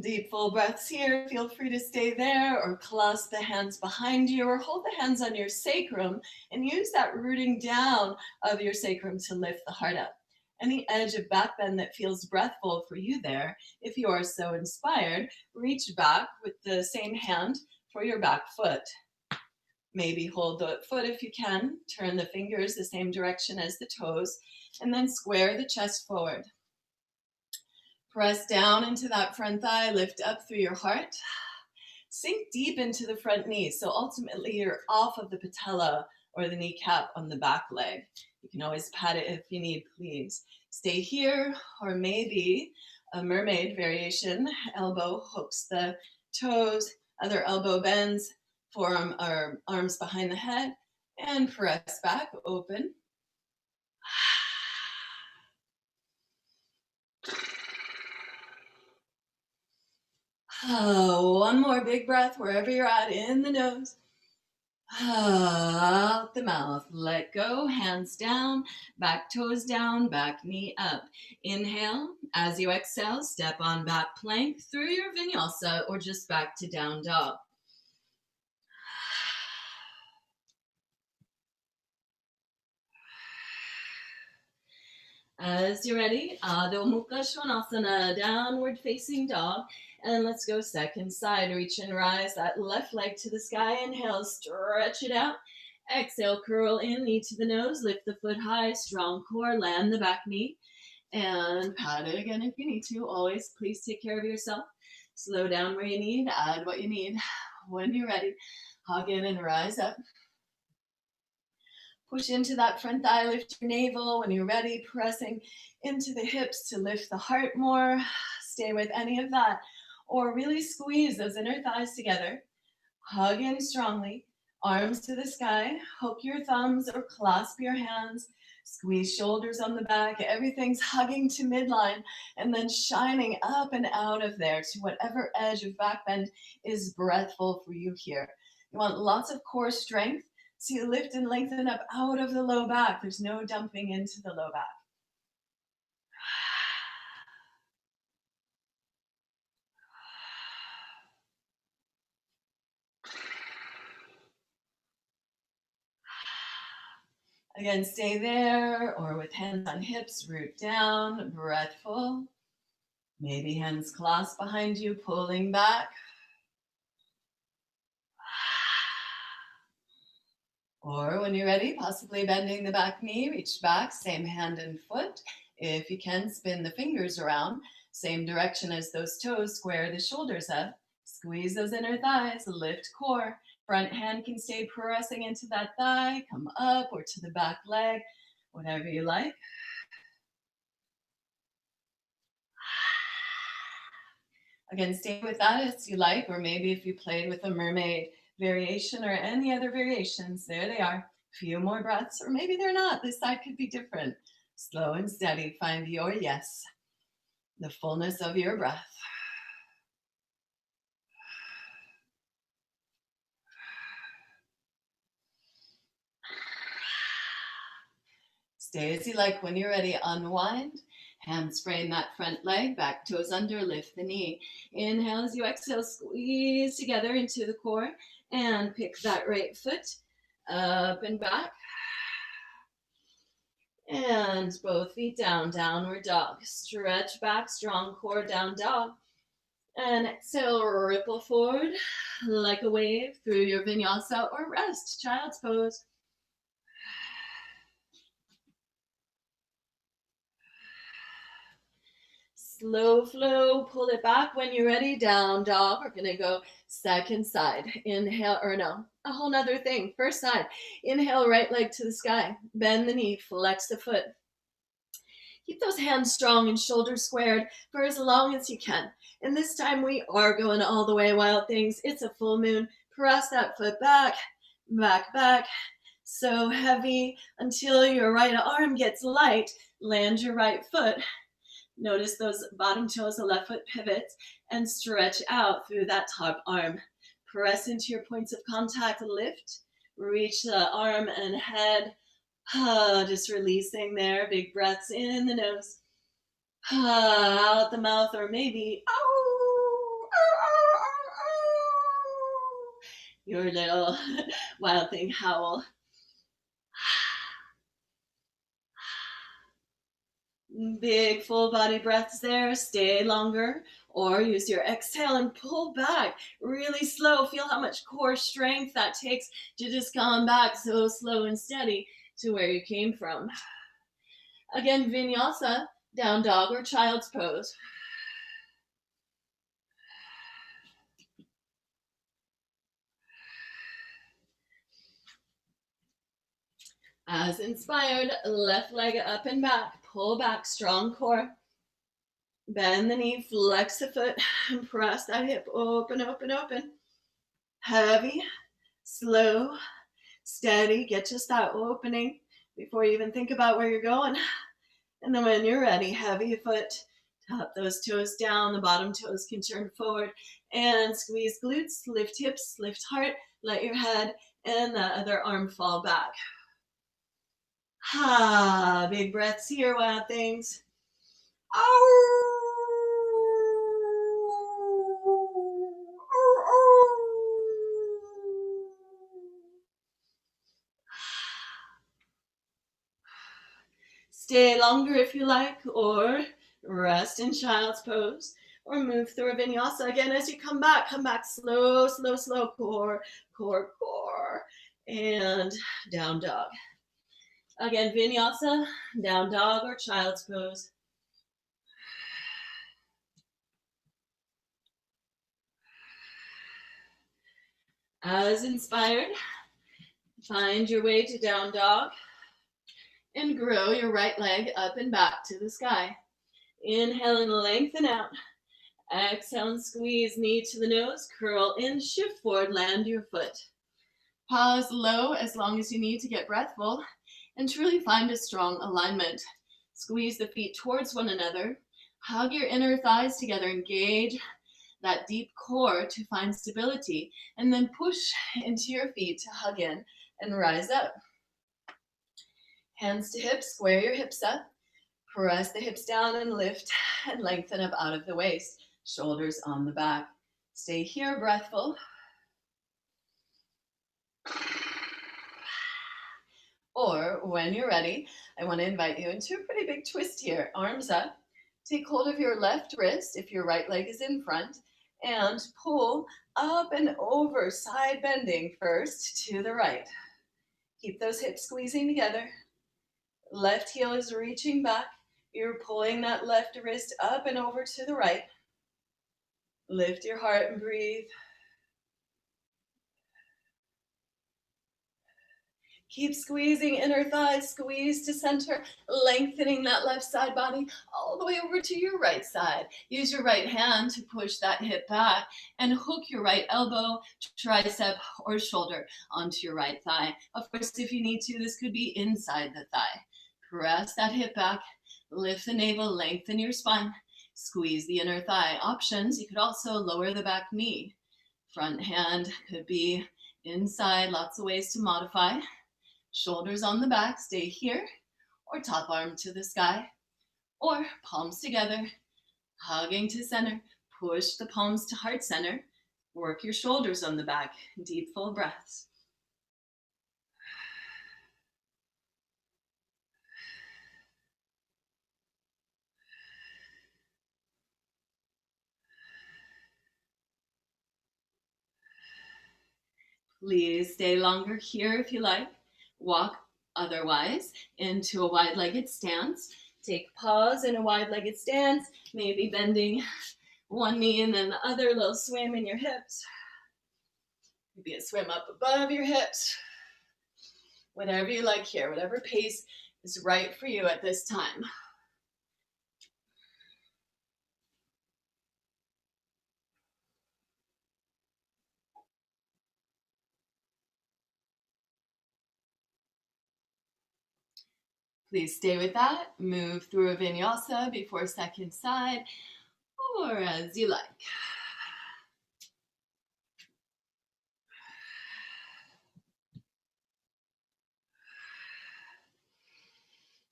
Deep full breaths here. Feel free to stay there or clasp the hands behind you or hold the hands on your sacrum and use that rooting down of your sacrum to lift the heart up. Any edge of back bend that feels breathful for you there, if you are so inspired, reach back with the same hand for your back foot. Maybe hold the foot if you can, turn the fingers the same direction as the toes, and then square the chest forward. Press down into that front thigh, lift up through your heart. Sink deep into the front knee, so ultimately you're off of the patella or the kneecap on the back leg. You can always pat it if you need, please. Stay here, or maybe a mermaid variation. Elbow hooks the toes, other elbow bends, forearm or arms behind the head, and press back, open. One more big breath wherever you're at, in the nose. Out the mouth. Let go, hands down, back toes down, back knee up. Inhale. As you exhale, step on back plank through your vinyasa or just back to down dog. As you're ready, Adho Mukha Svanasana, downward facing dog. And let's go second side. Reach and rise that left leg to the sky. Inhale, stretch it out. Exhale, curl in, knee to the nose. Lift the foot high, strong core. Land the back knee. And pat it again if you need to. Always, please take care of yourself. Slow down where you need. Add what you need. When you're ready, hug in and rise up. Push into that front thigh, lift your navel. When you're ready, pressing into the hips to lift the heart more. Stay with any of that. Or really squeeze those inner thighs together. Hug in strongly. Arms to the sky. Hook your thumbs or clasp your hands. Squeeze shoulders on the back. Everything's hugging to midline and then shining up and out of there to whatever edge of back bend is breathful for you here. You want lots of core strength. So you lift and lengthen up out of the low back. There's no dumping into the low back. Again, stay there or with hands on hips, root down, breath full. Maybe hands clasped behind you, pulling back. Or when you're ready, possibly bending the back knee, reach back, same hand and foot. If you can, spin the fingers around, same direction as those toes, square the shoulders up, squeeze those inner thighs, lift core, Front hand can stay pressing into that thigh, come up or to the back leg, whatever you like. Again, stay with that as you like, or maybe if you played with a mermaid variation or any other variations, there they are. A few more breaths, or maybe they're not. This side could be different. Slow and steady, find your yes, the fullness of your breath. Stay as you like. When you're ready, unwind. Hands frame that front leg, back toes under, lift the knee. Inhale as you exhale, squeeze together into the core and pick that right foot up and back. And both feet down, downward dog. Stretch back, strong core, down dog. And exhale, ripple forward like a wave through your vinyasa or rest, child's pose. Slow flow, pull it back when you're ready, down dog. We're gonna go second side. Inhale, or no, a whole nother thing. First side, inhale, right leg to the sky. Bend the knee, flex the foot. Keep those hands strong and shoulders squared for as long as you can. And this time we are going all the way, wild things. It's a full moon. Press that foot back, back, back. So heavy until your right arm gets light. Land your right foot. Notice those bottom toes, the left foot pivots, and stretch out through that top arm. Press into your points of contact, lift, reach the arm and head. Just releasing there, big breaths in the nose. Out the mouth, or maybe your little wild thing howl. Big full body breaths there. Stay longer, or use your exhale and pull back really slow. Feel how much core strength that takes to just come back so slow and steady to where you came from. Again, vinyasa, down dog or child's pose. As inspired, left leg up and back, pull back, strong core. Bend the knee, flex the foot, and press that hip open, open, open. Heavy, slow, steady. Get just that opening before you even think about where you're going. And then when you're ready, heavy foot, tap those toes down. The bottom toes can turn forward and squeeze glutes, lift hips, lift heart, let your head and the other arm fall back. Big breaths here, wild things. Stay longer if you like, or rest in child's pose, or move through a vinyasa. Again, as you come back slow, slow, slow, core, core, core, and down dog. Again, vinyasa, down dog or child's pose. As inspired, find your way to down dog and grow your right leg up and back to the sky. Inhale and lengthen out. Exhale and squeeze, knee to the nose, curl in, shift forward, land your foot. Pause low as long as you need to get breathful and truly find a strong alignment. Squeeze the feet towards one another. Hug your inner thighs together. Engage that deep core to find stability. And then push into your feet to hug in and rise up. Hands to hips, square your hips up. Press the hips down and lift and lengthen up out of the waist. Shoulders on the back. Stay here, breathful. Or when you're ready, I want to invite you into a pretty big twist here. Arms up. Take hold of your left wrist if your right leg is in front and pull up and over, side bending first to the right. Keep those hips squeezing together. Left heel is reaching back. You're pulling that left wrist up and over to the right. Lift your heart and breathe. Keep squeezing inner thighs, squeeze to center, lengthening that left side body all the way over to your right side. Use your right hand to push that hip back and hook your right elbow, tricep, or shoulder onto your right thigh. Of course, if you need to, this could be inside the thigh. Press that hip back, lift the navel, lengthen your spine, squeeze the inner thigh. Options, you could also lower the back knee. Front hand could be inside, lots of ways to modify. Shoulders on the back, stay here, or top arm to the sky, or palms together, hugging to center. Push the palms to heart center. Work your shoulders on the back. Deep, full breaths. Please stay longer here if you like. Walk otherwise into a wide-legged stance. Take pause in a wide-legged stance, maybe bending one knee and then the other, little swim in your hips. Maybe a swim up above your hips. Whatever you like here, whatever pace is right for you at this time. Please stay with that. Move through a vinyasa before second side, or as you like.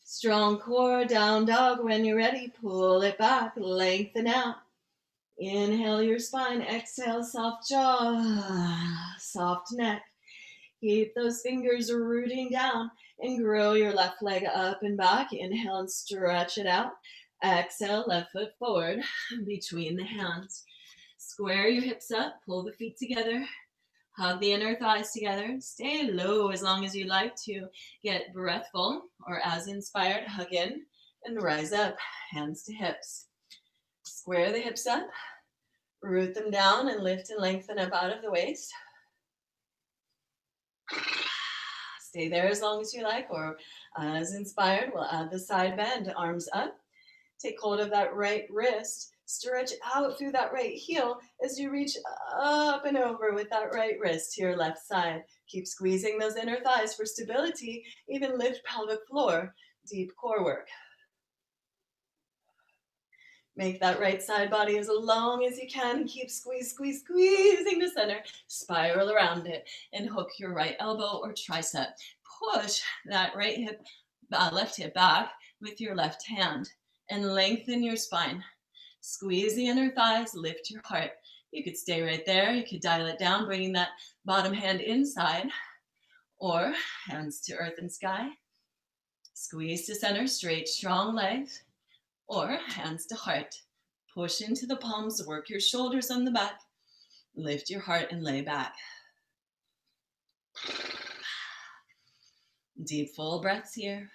Strong core, down dog. When you're ready, pull it back, lengthen out. Inhale your spine, exhale, soft jaw, soft neck. Keep those fingers rooting down and grow your left leg up and back. Inhale and stretch it out. Exhale, left foot forward between the hands. Square your hips up, pull the feet together. Hug the inner thighs together. Stay low as long as you like to get breathful, or as inspired, hug in and rise up, hands to hips. Square the hips up, root them down and lift and lengthen up out of the waist. Stay there as long as you like, or as inspired, we'll add the side bend, arms up. Take hold of that right wrist. Stretch out through that right heel as you reach up and over with that right wrist to your left side. Keep squeezing those inner thighs for stability. Even lift pelvic floor. Deep core work. Make that right side body as long as you can. Keep squeezing the center. Spiral around it and hook your right elbow or tricep. Push that right hip, left hip back with your left hand and lengthen your spine. Squeeze the inner thighs, lift your heart. You could stay right there. You could dial it down, bringing that bottom hand inside, or hands to earth and sky. Squeeze to center, straight, strong legs, or hands to heart. Push into the palms, work your shoulders on the back. Lift your heart and lay back. Deep, full breaths here.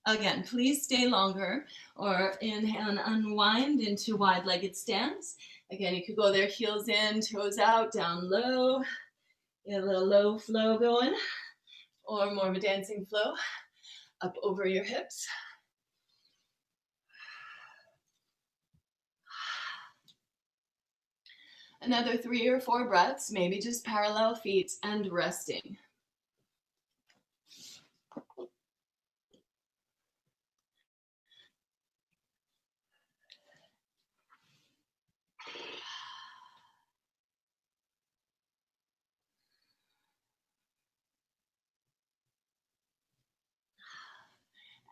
Again, please stay longer, or inhale and unwind into wide-legged stance. Again, you could go there, heels in, toes out, down low. Get a little low flow going, or more of a dancing flow up over your hips. Another 3 or 4 breaths, maybe just parallel feet and resting.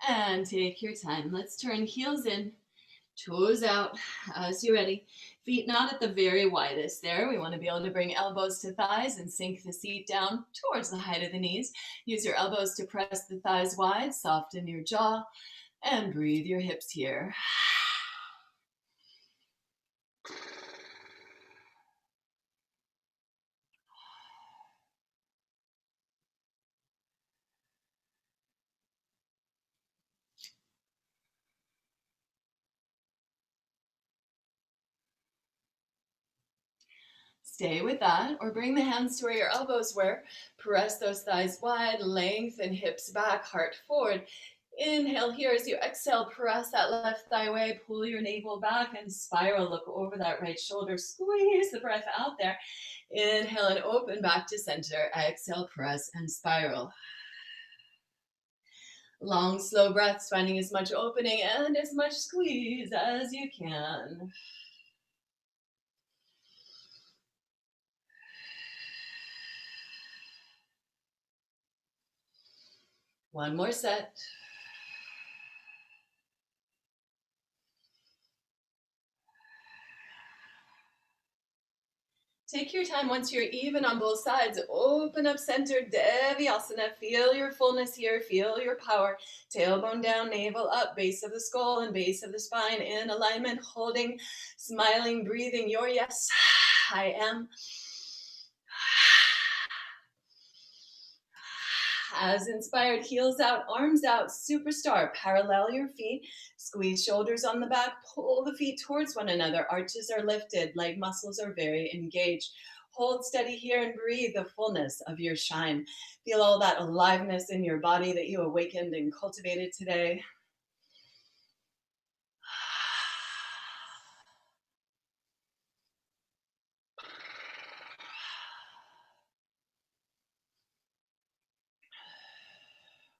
And take your time. Let's turn heels in, toes out as you're ready. Feet not at the very widest there. We want to be able to bring elbows to thighs and sink the seat down towards the height of the knees. Use your elbows to press the thighs wide, soften your jaw, and breathe your hips here. Stay with that, or bring the hands to where your elbows were. Press those thighs wide, lengthen hips back, heart forward. Inhale here as you exhale, press that left thigh away, pull your navel back and spiral, look over that right shoulder, squeeze the breath out there. Inhale and open back to center. Exhale, press and spiral. Long, slow breaths, finding as much opening and as much squeeze as you can. One more set. Take your time once you're even on both sides. Open up center, Devyasana. Feel your fullness here. Feel your power. Tailbone down, navel up, base of the skull and base of the spine in alignment, holding, smiling, breathing your yes, I am. As inspired, heels out, arms out, superstar. Parallel your feet, squeeze shoulders on the back, pull the feet towards one another. Arches are lifted, leg muscles are very engaged. Hold steady here and breathe the fullness of your shine. Feel all that aliveness in your body that you awakened and cultivated today.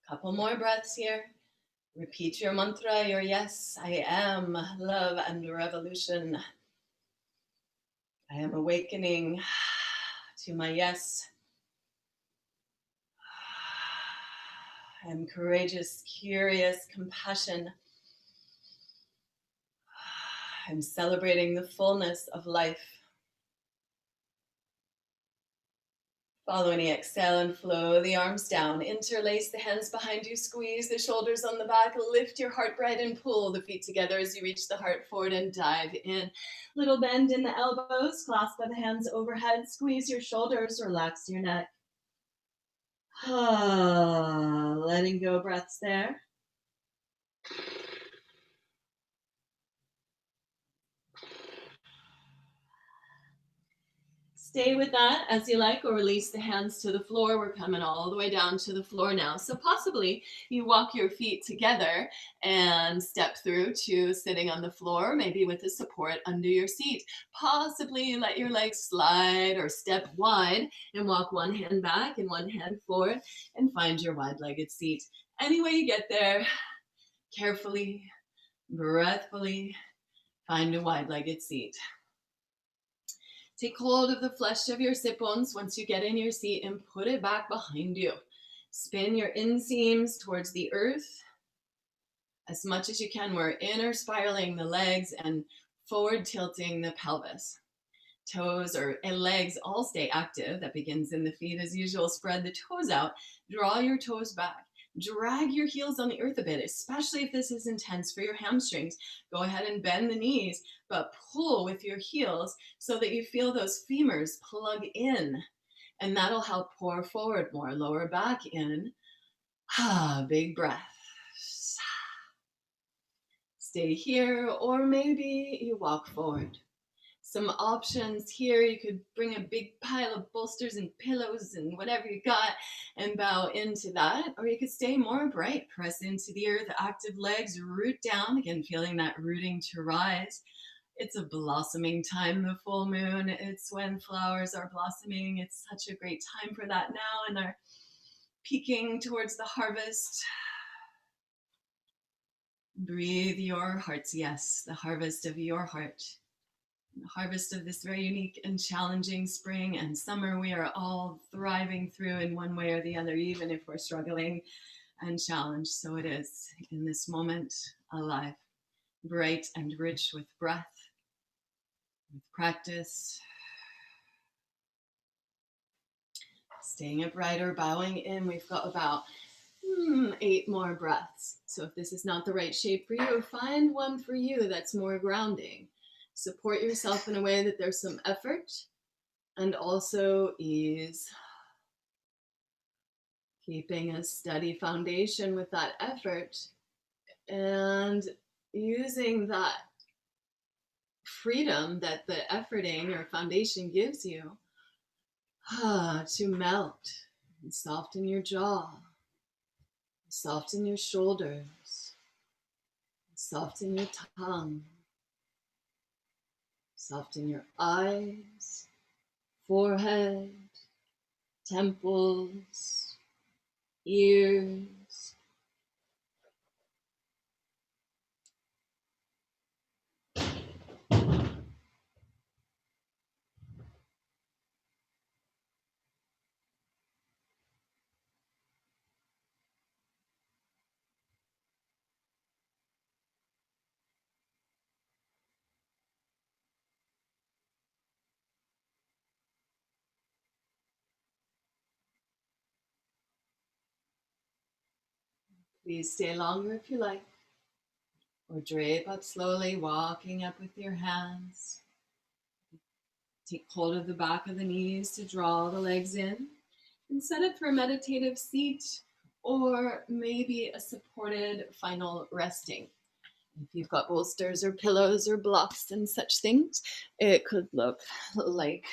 Couple more breaths here. Repeat your mantra, your yes, I am, love and revolution. I am awakening to my yes. I am courageous, curious, compassion. I'm celebrating the fullness of life. Follow any exhale and flow the arms down. Interlace the hands behind you. Squeeze the shoulders on the back. Lift your heart bright and pull the feet together as you reach the heart forward and dive in. Little bend in the elbows. Clasp the hands overhead. Squeeze your shoulders. Relax your neck. Letting go breaths there. Stay with that as you like, or release the hands to the floor. We're coming all the way down to the floor now. So possibly you walk your feet together and step through to sitting on the floor, maybe with a support under your seat. Possibly let your legs slide or step wide and walk one hand back and one hand forward and find your wide-legged seat. Any way you get there, carefully, breathfully, find a wide-legged seat. Take hold of the flesh of your sit bones once you get in your seat and put it back behind you. Spin your inseams towards the earth as much as you can. We're inner spiraling the legs and forward tilting the pelvis. Toes and legs all stay active. That begins in the feet as usual. Spread the toes out. Draw your toes back. Drag your heels on the earth a bit, especially if this is intense for your hamstrings. Go ahead and bend the knees, but pull with your heels so that you feel those femurs plug in, and that'll help pour forward more. Lower back in. Big breath. Stay here, or maybe you walk forward. Some options here. You could bring a big pile of bolsters and pillows and whatever you got and bow into that, or you could stay more upright, press into the earth, active legs, root down, again feeling that rooting to rise. It's a blossoming time, the full moon. It's when flowers are blossoming. It's such a great time for that now, and are peaking towards the harvest. Breathe your heart's yes, the harvest of your heart. The harvest of this very unique and challenging spring and summer we are all thriving through in one way or the other, even if we're struggling and challenged. So it is in this moment, alive, bright and rich with breath, with practice. Staying upright or bowing in. We've got about 8 more breaths. So if this is not the right shape for you, find one for you that's more grounding. Support yourself in a way that there's some effort and also ease. Keeping a steady foundation with that effort and using that freedom that the efforting or foundation gives you to melt and soften your jaw, soften your shoulders, soften your tongue, soften your eyes, forehead, temples, ears. Please stay longer if you like, or drape up slowly, walking up with your hands. Take hold of the back of the knees to draw the legs in, and set up for a meditative seat or maybe a supported final resting. If you've got bolsters or pillows or blocks and such things, it could look like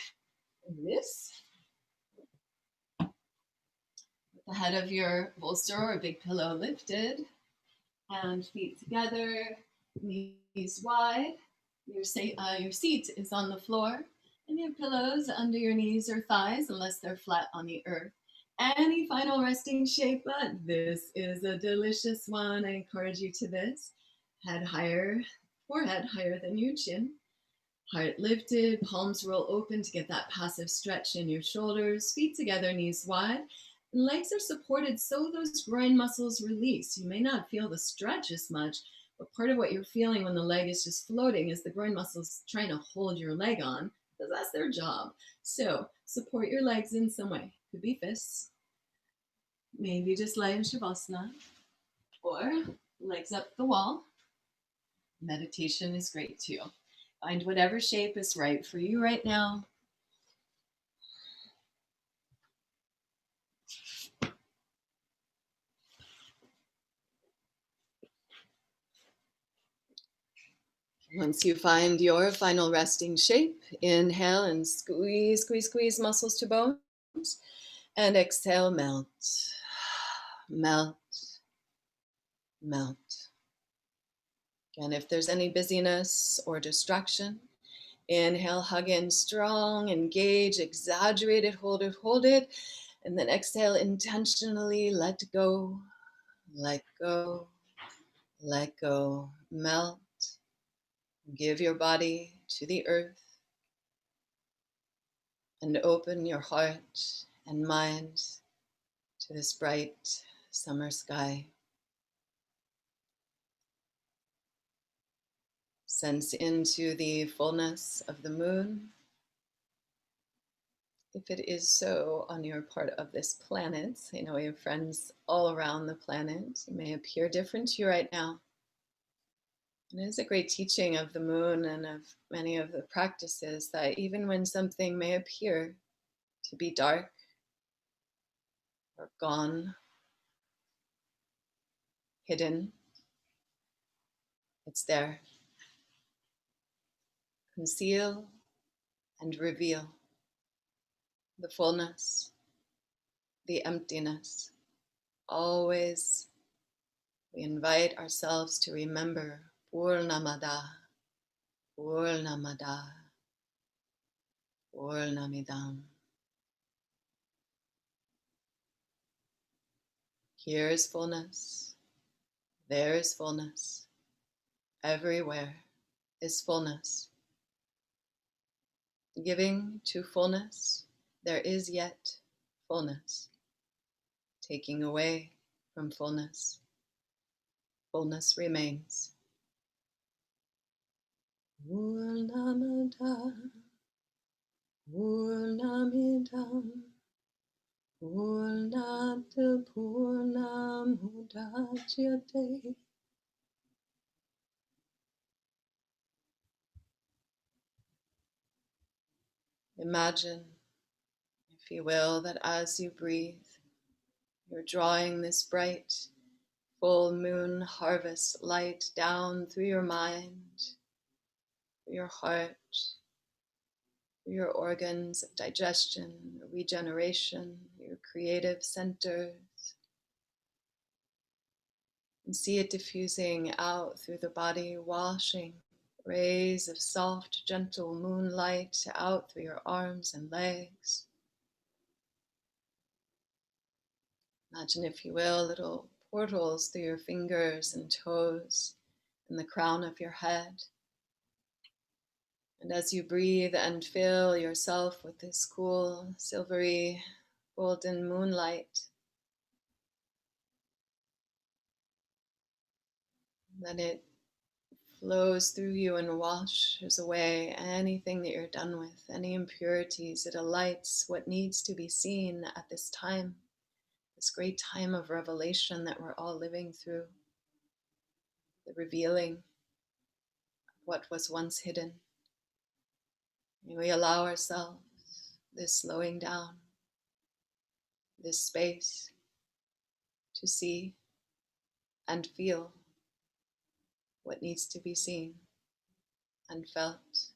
this. With the head of your bolster or a big pillow lifted, and feet together, knees wide. Your seat is on the floor, and you have pillows under your knees or thighs unless they're flat on the earth. Any final resting shape, but this is a delicious one. I encourage you to this. Head higher, forehead higher than your chin. Heart lifted, palms roll open to get that passive stretch in your shoulders. Feet together, knees wide. And legs are supported so those groin muscles release. You may not feel the stretch as much, but part of what you're feeling when the leg is just floating is the groin muscles trying to hold your leg on, because that's their job. So support your legs in some way. Could be fists, maybe just lie in Shavasana, or legs up the wall. Meditation is great too. Find whatever shape is right for you right now. Once you find your final resting shape, inhale and squeeze, squeeze, squeeze muscles to bones. And exhale, melt, melt, melt. Again, if there's any busyness or distraction, inhale, hug in strong, engage, exaggerate it, hold it, hold it. And then exhale, intentionally let go, let go, let go, melt. Give your body to the earth and open your heart and mind to this bright summer sky. Sense into the fullness of the moon. If it is so on your part of this planet, I know you have friends all around the planet. It may appear different to you right now. And it is a great teaching of the moon and of many of the practices that even when something may appear to be dark or gone, hidden, it's there. Conceal and reveal the fullness, the emptiness. Always we invite ourselves to remember Purnamada, Purnamada, Purnamidam. Here is fullness, there is fullness, everywhere is fullness. Giving to fullness, there is yet fullness. Taking away from fullness, fullness remains. Purnamada, Purnamidam, Purnat Purnamudachyate. Imagine, if you will, that as you breathe, you're drawing this bright, full moon harvest light down through your mind, through your heart, your organs of digestion, regeneration, your creative centers, and see it diffusing out through the body, washing rays of soft, gentle moonlight out through your arms and legs. Imagine, if you will, little portals through your fingers and toes and the crown of your head. And as you breathe and fill yourself with this cool, silvery, golden moonlight, then it flows through you and washes away anything that you're done with, any impurities. It alights what needs to be seen at this time, this great time of revelation that we're all living through, the revealing of what was once hidden. May we allow ourselves this slowing down, this space to see and feel what needs to be seen and felt.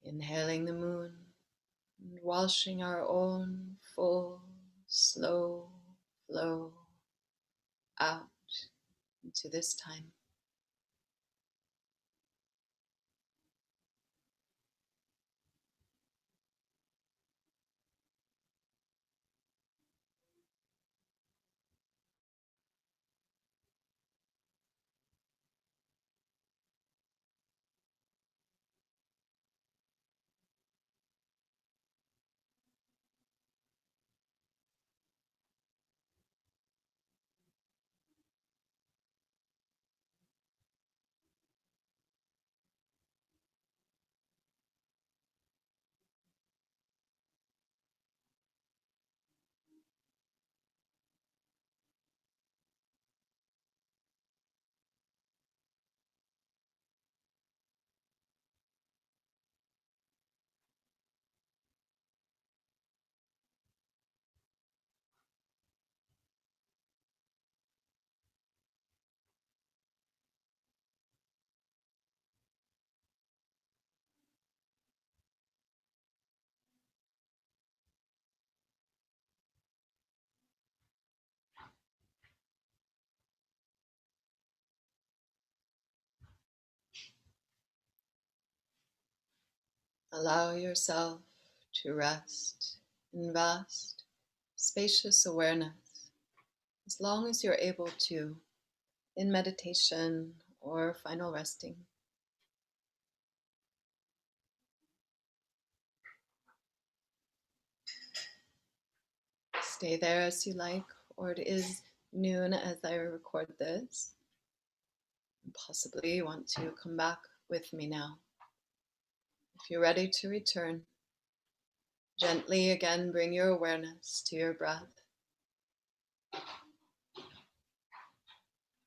Inhaling the moon and washing our own full, slow flow out into this time. Allow yourself to rest in vast, spacious awareness, as long as you're able to, in meditation or final resting. Stay there as you like, or it is noon as I record this. Possibly you want to come back with me now. If you're ready to return, gently again bring your awareness to your breath.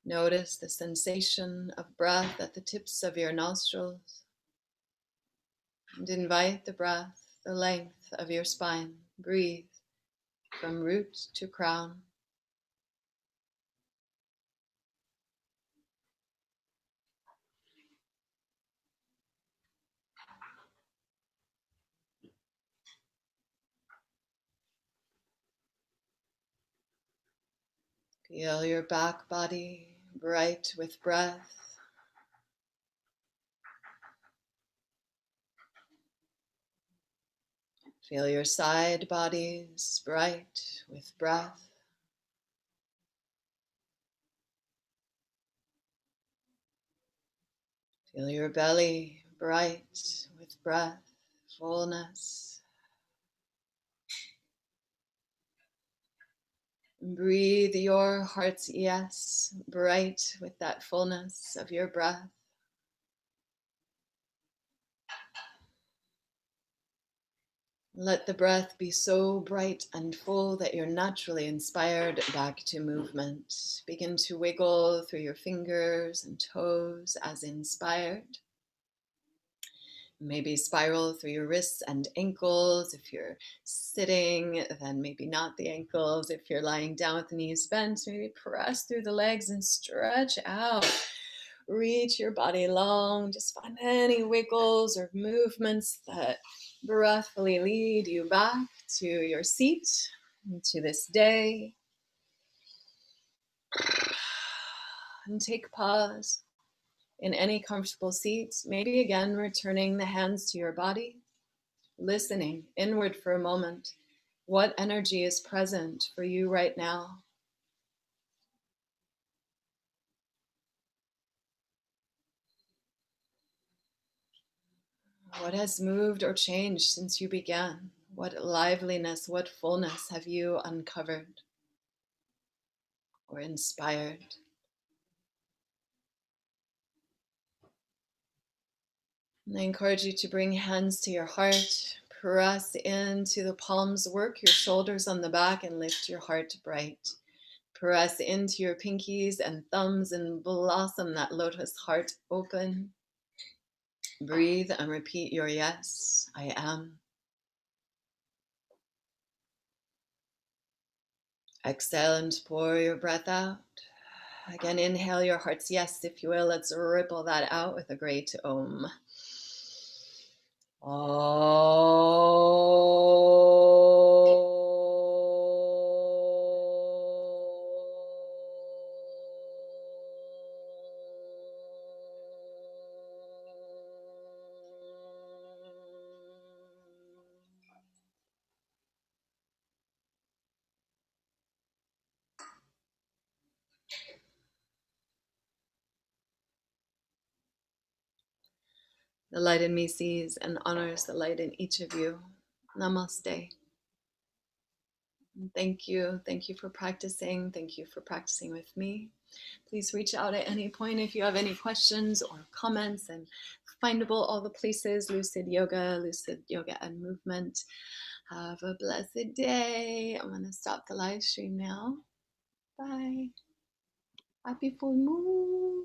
Notice the sensation of breath at the tips of your nostrils, and invite the breath the length of your spine. Breathe from root to crown. Feel your back body bright with breath. Feel your side bodies bright with breath. Feel your belly bright with breath, fullness. Breathe your heart's yes, bright with that fullness of your breath. Let the breath be so bright and full that you're naturally inspired back to movement. Begin to wiggle through your fingers and toes as inspired. Maybe spiral through your wrists and ankles. If you're sitting, then maybe not the ankles. If you're lying down with the knees bent, maybe press through the legs and stretch out. Reach your body long. Just find any wiggles or movements that breathfully lead you back to your seat, to this day. And take pause in any comfortable seat. Maybe again returning the hands to your body, listening inward for a moment. What energy is present for you right now? What has moved or changed since you began? What liveliness, what fullness have you uncovered or inspired? And I encourage you to bring hands to your heart, press into the palms, work your shoulders on the back, and lift your heart bright. Press into your pinkies and thumbs and blossom that lotus heart open. Breathe and repeat your yes, I am. Exhale and pour your breath out. Again, inhale your heart's yes, if you will. Let's ripple that out with a great Om. The light in me sees and honors the light in each of you. Namaste. Thank you. Thank you for practicing. Thank you for practicing with me. Please reach out at any point if you have any questions or comments, and findable all the places, Lucid Yoga and Movement. Have a blessed day. I'm going to stop the live stream now. Bye. Happy full moon.